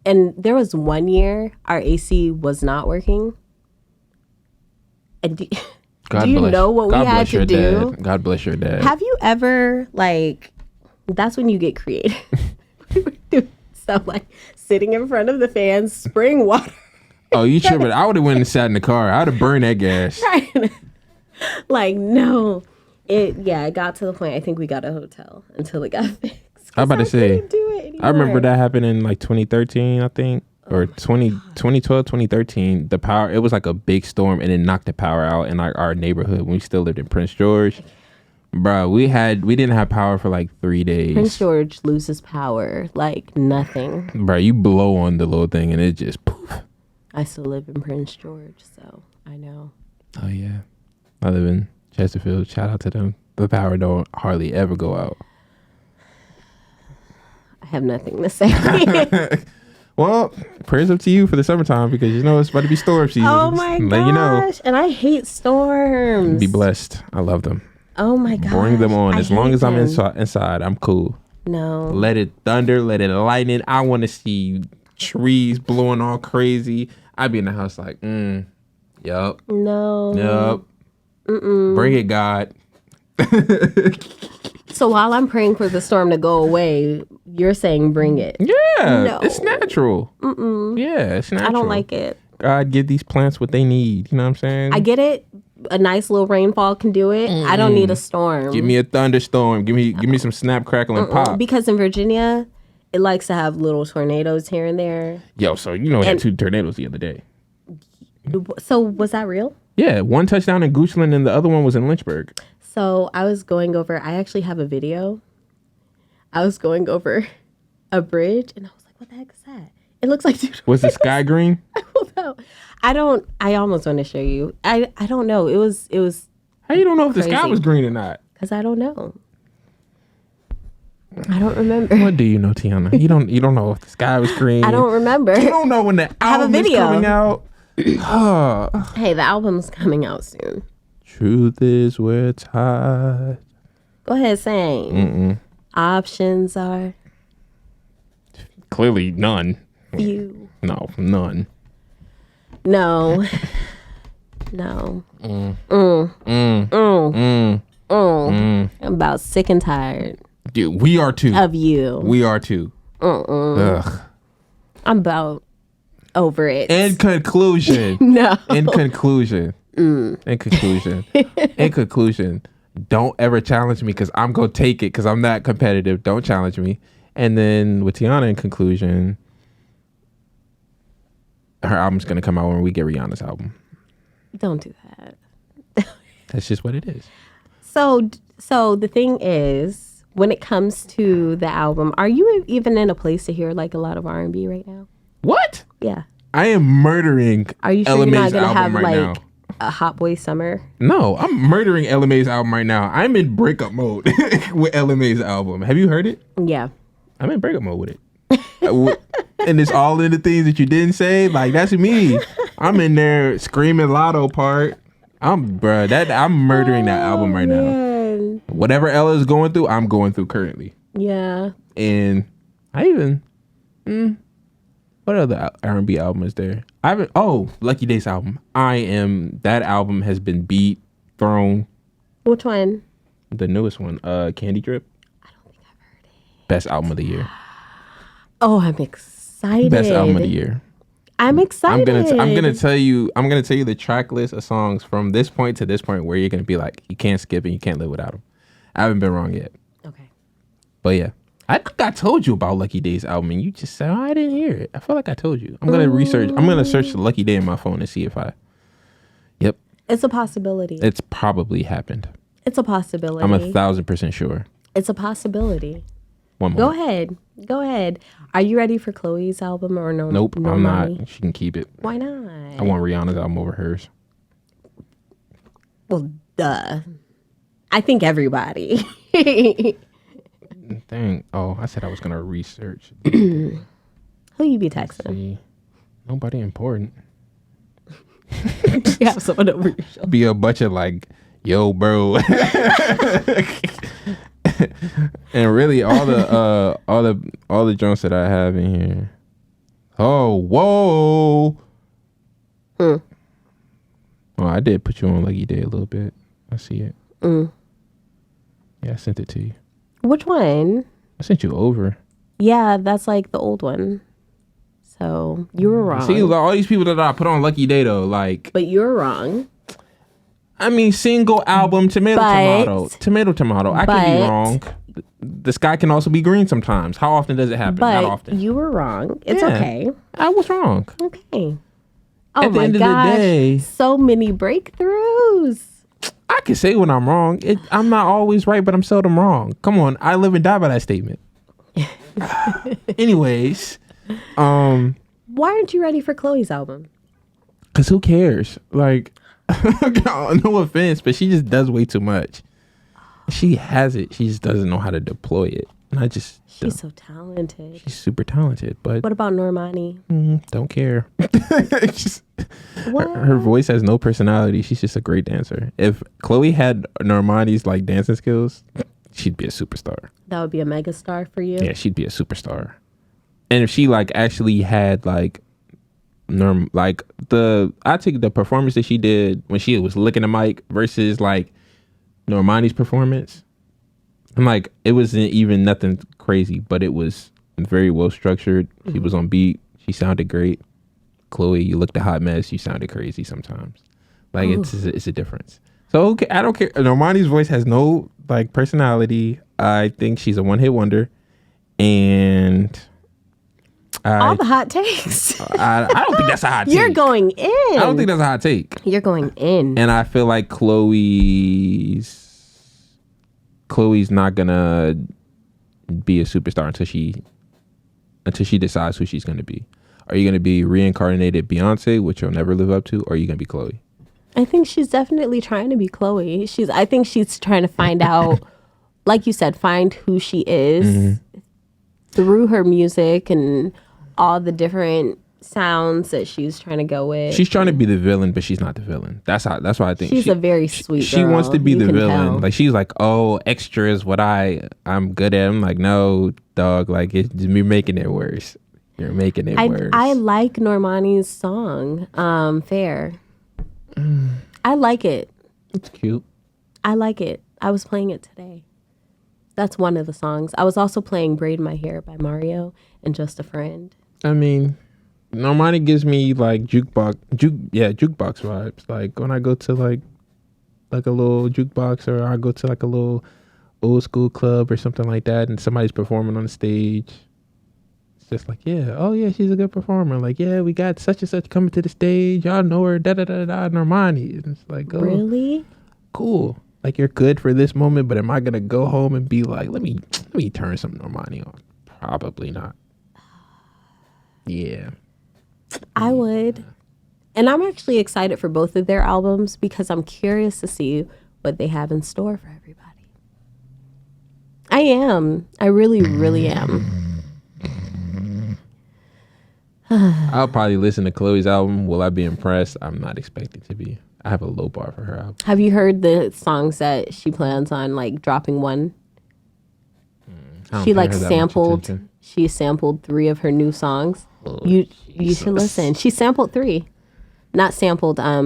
And there was one year our AC was not working. And do you know what we had to do? Dad. God bless your dad. Have you ever, like, that's when you get creative. We were doing stuff like sitting in front of the fan, spraying water. Oh, you tripping. I would have went and sat in the car. I would have burned that gas. Right. Like, no. It got to the point, I think we got a hotel until it got fixed. I was about to say, do it anymore. I remember that happened in like 2013, I think, or 2012, 2013. The power, it was like a big storm and it knocked the power out in like our neighborhood when we still lived in Prince George. Bro, we didn't have power for like 3 days. Prince George loses power like nothing. Bro, you blow on the little thing and it just poof. I still live in Prince George, so I know. Oh, yeah. I live in Chesterfield. Shout out to them. The power don't hardly ever go out. I have nothing to say. Well, prayers up to you for the summertime because you know it's about to be storm season. Oh my gosh. You know. And I hate storms. Be blessed. I love them. Oh my gosh. Bring them on. As long as I'm inside, I'm cool. No. Let it thunder. Let it lightning. I want to see trees blowing all crazy. I'd be in the house like, yup. No. Yup. Bring it, God. So while I'm praying for the storm to go away, you're saying bring it. Yeah. No. It's natural. Yeah, it's natural. I don't like it. God, give these plants what they need. You know what I'm saying? I get it. A nice little rainfall can do it. I don't need a storm. Give me a thunderstorm. Give me some snap, crackle, and pop. Because in Virginia, it likes to have little tornadoes here and there. Yo, so you know we had 2 tornadoes the other day. So was that real? Yeah, one touchdown in Goochland and the other one was in Lynchburg. So I was going over, I actually have a video. I was going over a bridge and I was like, what the heck is that? It looks like... Was the sky green? I don't know. I almost want to show you. I don't know. It was How you don't know if crazy. the sky was green or not? Because I don't know. I don't remember. What do you know, Tyaunna? You don't know if the sky was green. I don't remember. You don't know when the album is coming out. Hey, the album's coming out soon. Truth is where it's hot. Go ahead, sing. Options are clearly none. few. No, none. No. I'm about sick and tired. Dude, we are too. Of you. We are too. Ugh. I'm about over it. In conclusion. No. In conclusion. In conclusion. Don't ever challenge me because I'm going to take it because I'm that competitive. Don't challenge me. And then with Tyaunna, in conclusion, her album's going to come out when we get Rihanna's album. Don't do that. That's just what it is. So the thing is, when it comes to the album, are you even in a place to hear like a lot of R&B right now? What? Yeah. I am murdering Are you sure LMA's you're not going to have right like now. a Hot Boy Summer? No, I'm murdering LMA's album right now. I'm in breakup mode with LMA's album. Have you heard it? Yeah. I'm in breakup mode with it. And it's all in the things that you didn't say. Like, that's me. I'm in there screaming Lotto part. I'm murdering that album right now. Whatever Ella's going through, I'm going through currently. Yeah. And I even... what other R&B album is there? Lucky Days album. That album has been beat, thrown. Which one? The newest one, Candy Drip. I don't think I've heard it. Best album of the year. Oh, I'm excited. Best album of the year. I'm excited. I'm gonna tell you the track list of songs from this point to this point where you're gonna be like, you can't skip it, you can't live without them. I haven't been wrong yet. Okay. But yeah. I think I told you about Lucky Day's album, and you just said, "Oh, I didn't hear it." I feel like I told you. I'm gonna research. I'm gonna search the Lucky Day in my phone and see if I. Yep. It's a possibility. It's probably happened. It's a possibility. I'm 1,000% sure. It's a possibility. One Go more. Go ahead. Are you ready for Chloe's album or no? Nope, no I'm money? not. She can keep it. Why not? I want Rihanna's album over hers. Well, duh. I think everybody. Dang. Oh, I said I was gonna research. Who you be texting? See, nobody important. You have someone over your shoulder. Be a bunch of like, yo, bro. And really, all the joints that I have in here. Oh, whoa. Oh, I did put you on Lucky Day a little bit. I see it. Yeah, I sent it to you. Which one? I sent you over. Yeah, that's like the old one. So you were wrong. See, all these people that I put on Lucky Day though, like. But you were wrong. I mean, single album, tomato. I can be wrong. The sky can also be green sometimes. How often does it happen? But not often. You were wrong. It's okay. I was wrong. Okay. Oh At the my end gosh. of the day, So many breakthroughs. I can say when I'm wrong. I'm not always right, but I'm seldom wrong. Come on, I live and die by that statement. Anyways, why aren't you ready for Chloe's album? Cause who cares? Like, no offense, but she just does way too much. She has it. She just doesn't know how to deploy it. And I just she's so talented. She's super talented, but what about Normani? Don't care. Just, her voice has no personality. She's just a great dancer. If Chloe had Normani's like dancing skills, she'd be a superstar. That would be a mega star for you. Yeah, she'd be a superstar. And if she like actually had like I take the performance that she did when she was licking the mic versus like Normani's performance. I'm like, it wasn't even nothing crazy, but it was very well structured. She was on beat. She sounded great. Chloe, you looked a hot mess. You sounded crazy sometimes. Like it's a difference. So okay, I don't care. Normani's voice has no like personality. I think she's a one-hit wonder, and all the hot takes. I don't think that's a hot take. You're going in. I don't think that's a hot take. You're going in. And I feel like Chloe's not gonna be a superstar until she decides who she's gonna be. Are you gonna be reincarnated Beyonce, which you'll never live up to, or are you gonna be Chloe? I think she's definitely trying to be Chloe. I think she's trying to find out, like you said, find who she is through her music and all the different sounds that she's trying to go with. She's trying to be the villain, but she's not the villain. That's why I think she's a very sweet She girl. wants to be the villain. Tell. Like she's like, oh, extra is what I'm good at. I'm like, no, dog. Like you're making it worse. You're making it worse. I like Normani's song, Fair. I like it. It's cute. I like it. I was playing it today. That's one of the songs. I was also playing Braid My Hair by Mario and Just a Friend. I mean, Normani gives me like jukebox vibes. Like when I go to like a little jukebox, or I go to like a little old school club or something like that, and somebody's performing on the stage. It's just like, yeah, oh yeah, she's a good performer. Like, yeah, we got such and such coming to the stage. Y'all know her, Normani. And it's like, oh, really cool. Like you're good for this moment, but am I gonna go home and be like, let me turn some Normani on? Probably not. Yeah. I would. And I'm actually excited for both of their albums because I'm curious to see what they have in store for everybody. I am. I really, really am. I'll probably listen to Chloe's album. Will I be impressed? I'm not expecting to be. I have a low bar for her album. Have you heard the songs that she plans on like dropping one? She like sampled. She sampled 3 of her new songs. Oh, you should listen. She sampled 3, not sampled. I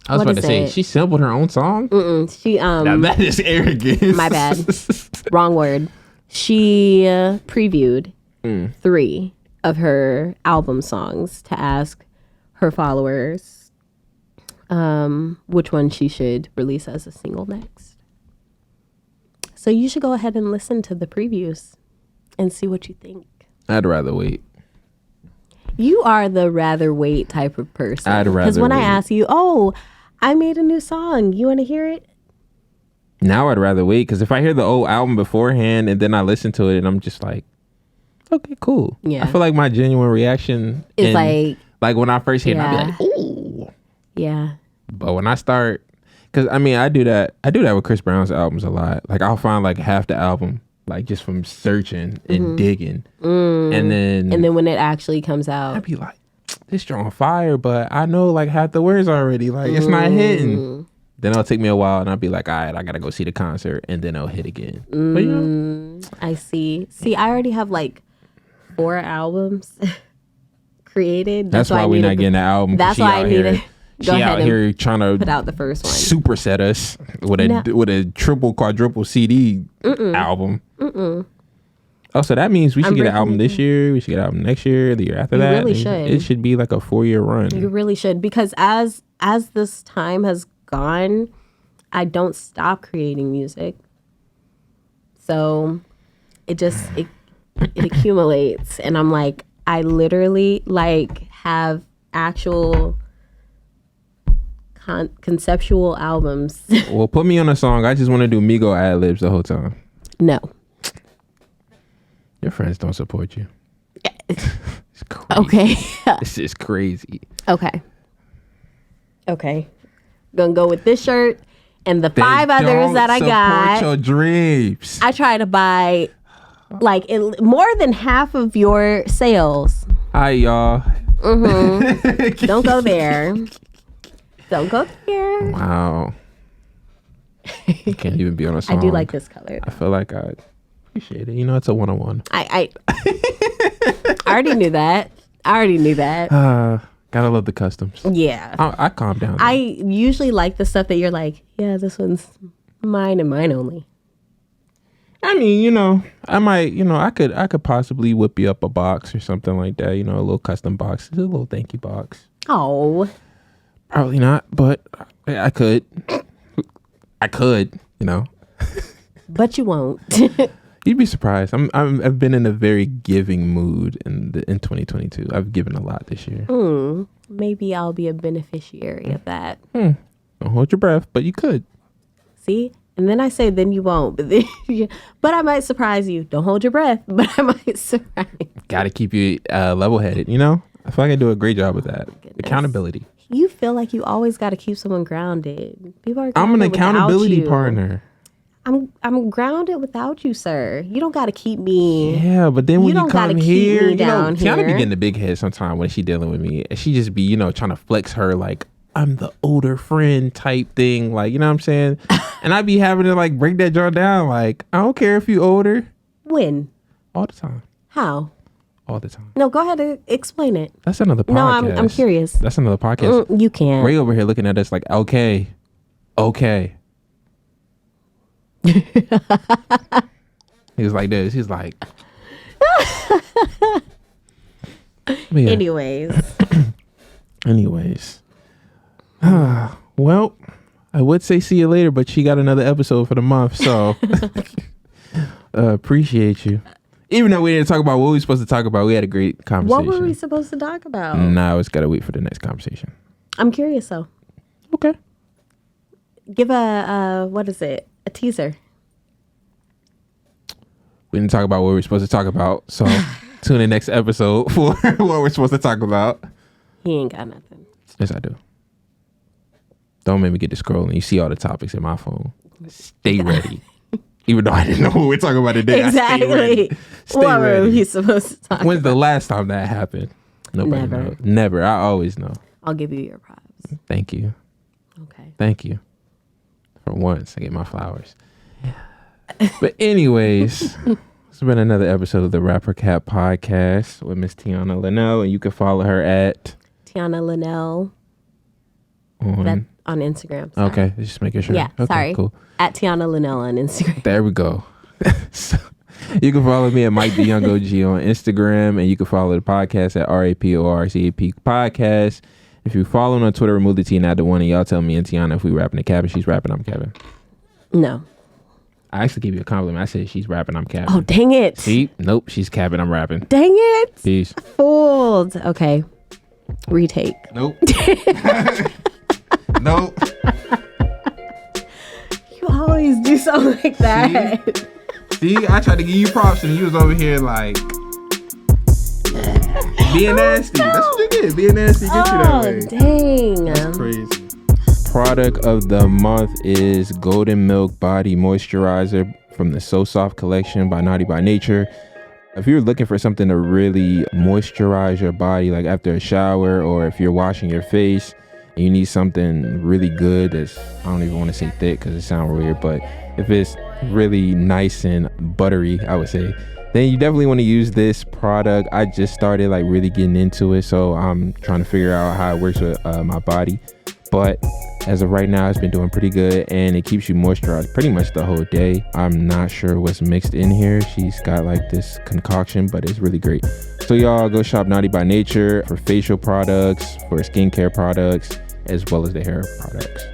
was about to say she sampled her own song. She now that is arrogance. My bad. Wrong word. She previewed 3 of her album songs to ask her followers which one she should release as a single next. So you should go ahead and listen to the previews and see what you think. I'd rather wait. You are the rather wait type of person. I'd rather Because when wait. I ask you, oh, I made a new song, you want to hear it? Now I'd rather wait, because if I hear the old album beforehand and then I listen to it and I'm just like, okay, cool. Yeah. I feel like my genuine reaction is like when I first hear it, I'd be like, ooh. Yeah. But when I start, because I mean, I do that with Chris Brown's albums a lot. Like I'll find like half the album, like just from searching and digging. And then when it actually comes out, I'd be like, this drawing fire, but I know like half the words already. Like it's not hitting. Then it'll take me a while and I'll be like, all right, I gotta go see the concert, and then it'll hit again. But you know, I see. See, I already have like 4 albums created. That's why we're not getting the album. That's why I need to She out here trying to put out the first one. Superset us with a triple, quadruple CD album. Oh, so that means we should get an album this year. We should get an album next year, the year after that. You really should. It should be like a 4-year run. You really should, because as this time has gone, I don't stop creating music. So it accumulates, and I'm like, I literally like have actual conceptual albums. Well, put me on a song. I just want to do Migo ad-libs the whole time. No. Your friends don't support you. It's crazy. Okay. This is crazy. Okay. Gonna go with this shirt and the 5 others that I got. Support your dreams. I try to buy like more than half of your sales. Hi, y'all. Don't go there. Don't go there. Wow. I can't even be on a song. I do like this color. I feel like I appreciate it. You know, it's a 101. I already knew that. Gotta love the customs. Yeah. I calm down. I usually like the stuff that you're like, yeah, this one's mine and mine only. I mean, you know, I might, you know, I could possibly whip you up a box or something like that. You know, a little custom box, a little thank you box. Oh. Probably not, but I could. You know. But you won't. You'd be surprised. I've been in a very giving mood in 2022. I've given a lot this year. Maybe I'll be a beneficiary of that. Don't hold your breath, but you could. See? And then I say, then you won't. But I might surprise you. Don't hold your breath, but I might surprise you. Got to keep you level-headed, you know? I feel like I do a great job with that. Accountability. You feel like you always got to keep someone grounded. People are I'm an accountability partner. I'm grounded without you, sir. You don't got to keep me. Yeah, but then when you come here, you know, Tyaunna be getting the big head sometimes when she dealing with me. And she just be, you know, trying to flex her like, I'm the older friend type thing. Like, you know what I'm saying? And I be having to like break that jaw down. Like, I don't care if you older. When? All the time. How? All the time. No, go ahead and explain it. That's another podcast. No, I'm curious. That's another podcast. You can't. Ray over here looking at us like, okay. He was like this. He's like. Yeah. Anyways. Well, I would say see you later, but she got another episode for the month, so appreciate you. Even though we didn't talk about what we were supposed to talk about, we had a great conversation. What were we supposed to talk about? Now it's got to wait for the next conversation. I'm curious, though. Okay. Give what is it? A teaser. We didn't talk about what we were supposed to talk about, so tune in next episode for what we're supposed to talk about. He ain't got nothing. Yes, I do. Don't make me get to scrolling. You see all the topics in my phone. Stay ready. Even though I didn't know what we're talking about today. Exactly. What were we supposed to talk When's about? the last time that happened? Nobody knows. Never. I always know. I'll give you your props. Thank you. Okay. Thank you. For once, I get my flowers. But anyways, it's been another episode of the Rapper Cat Podcast with Miss Tyaunna Lenelle, and you can follow her at Tyaunna Lenelle on Instagram. Sorry. Okay, just making sure. Yeah, okay, sorry. Cool. At Tyaunna Lenelle on Instagram. There we go. So, you can follow me at Mike the Young OG on Instagram, and you can follow the podcast at RAPORCAP Podcast. If you follow on Twitter, remove the T and add the one, and y'all tell me and Tyaunna if we rapping the cappin. She's rapping, I'm capping. No. I actually gave you a compliment. I said she's rapping, I'm capping. Oh, dang it. See? Nope, she's capping, I'm rapping. Dang it. Peace. Fooled. Okay. Retake. Nope. Nope. You always do something like that. See, I tried to give you props and you was over here like being nasty. That's what you did. Being nasty gets you that way. Dang. That's crazy. Product of the month is Golden Milk Body Moisturizer from the So Soft collection by Naughty by Nature. If you're looking for something to really moisturize your body, like after a shower, or if you're washing your face and you need something really good that's, I don't even want to say thick because it sounds weird, but if it's really nice and buttery, I would say, then you definitely want to use this product. I just started like really getting into it, so I'm trying to figure out how it works with my body. But as of right now, it's been doing pretty good, and it keeps you moisturized pretty much the whole day. I'm not sure what's mixed in here. She's got like this concoction, but it's really great. So y'all go shop Naughty by Nature for facial products, for skincare products, as well as the hair products.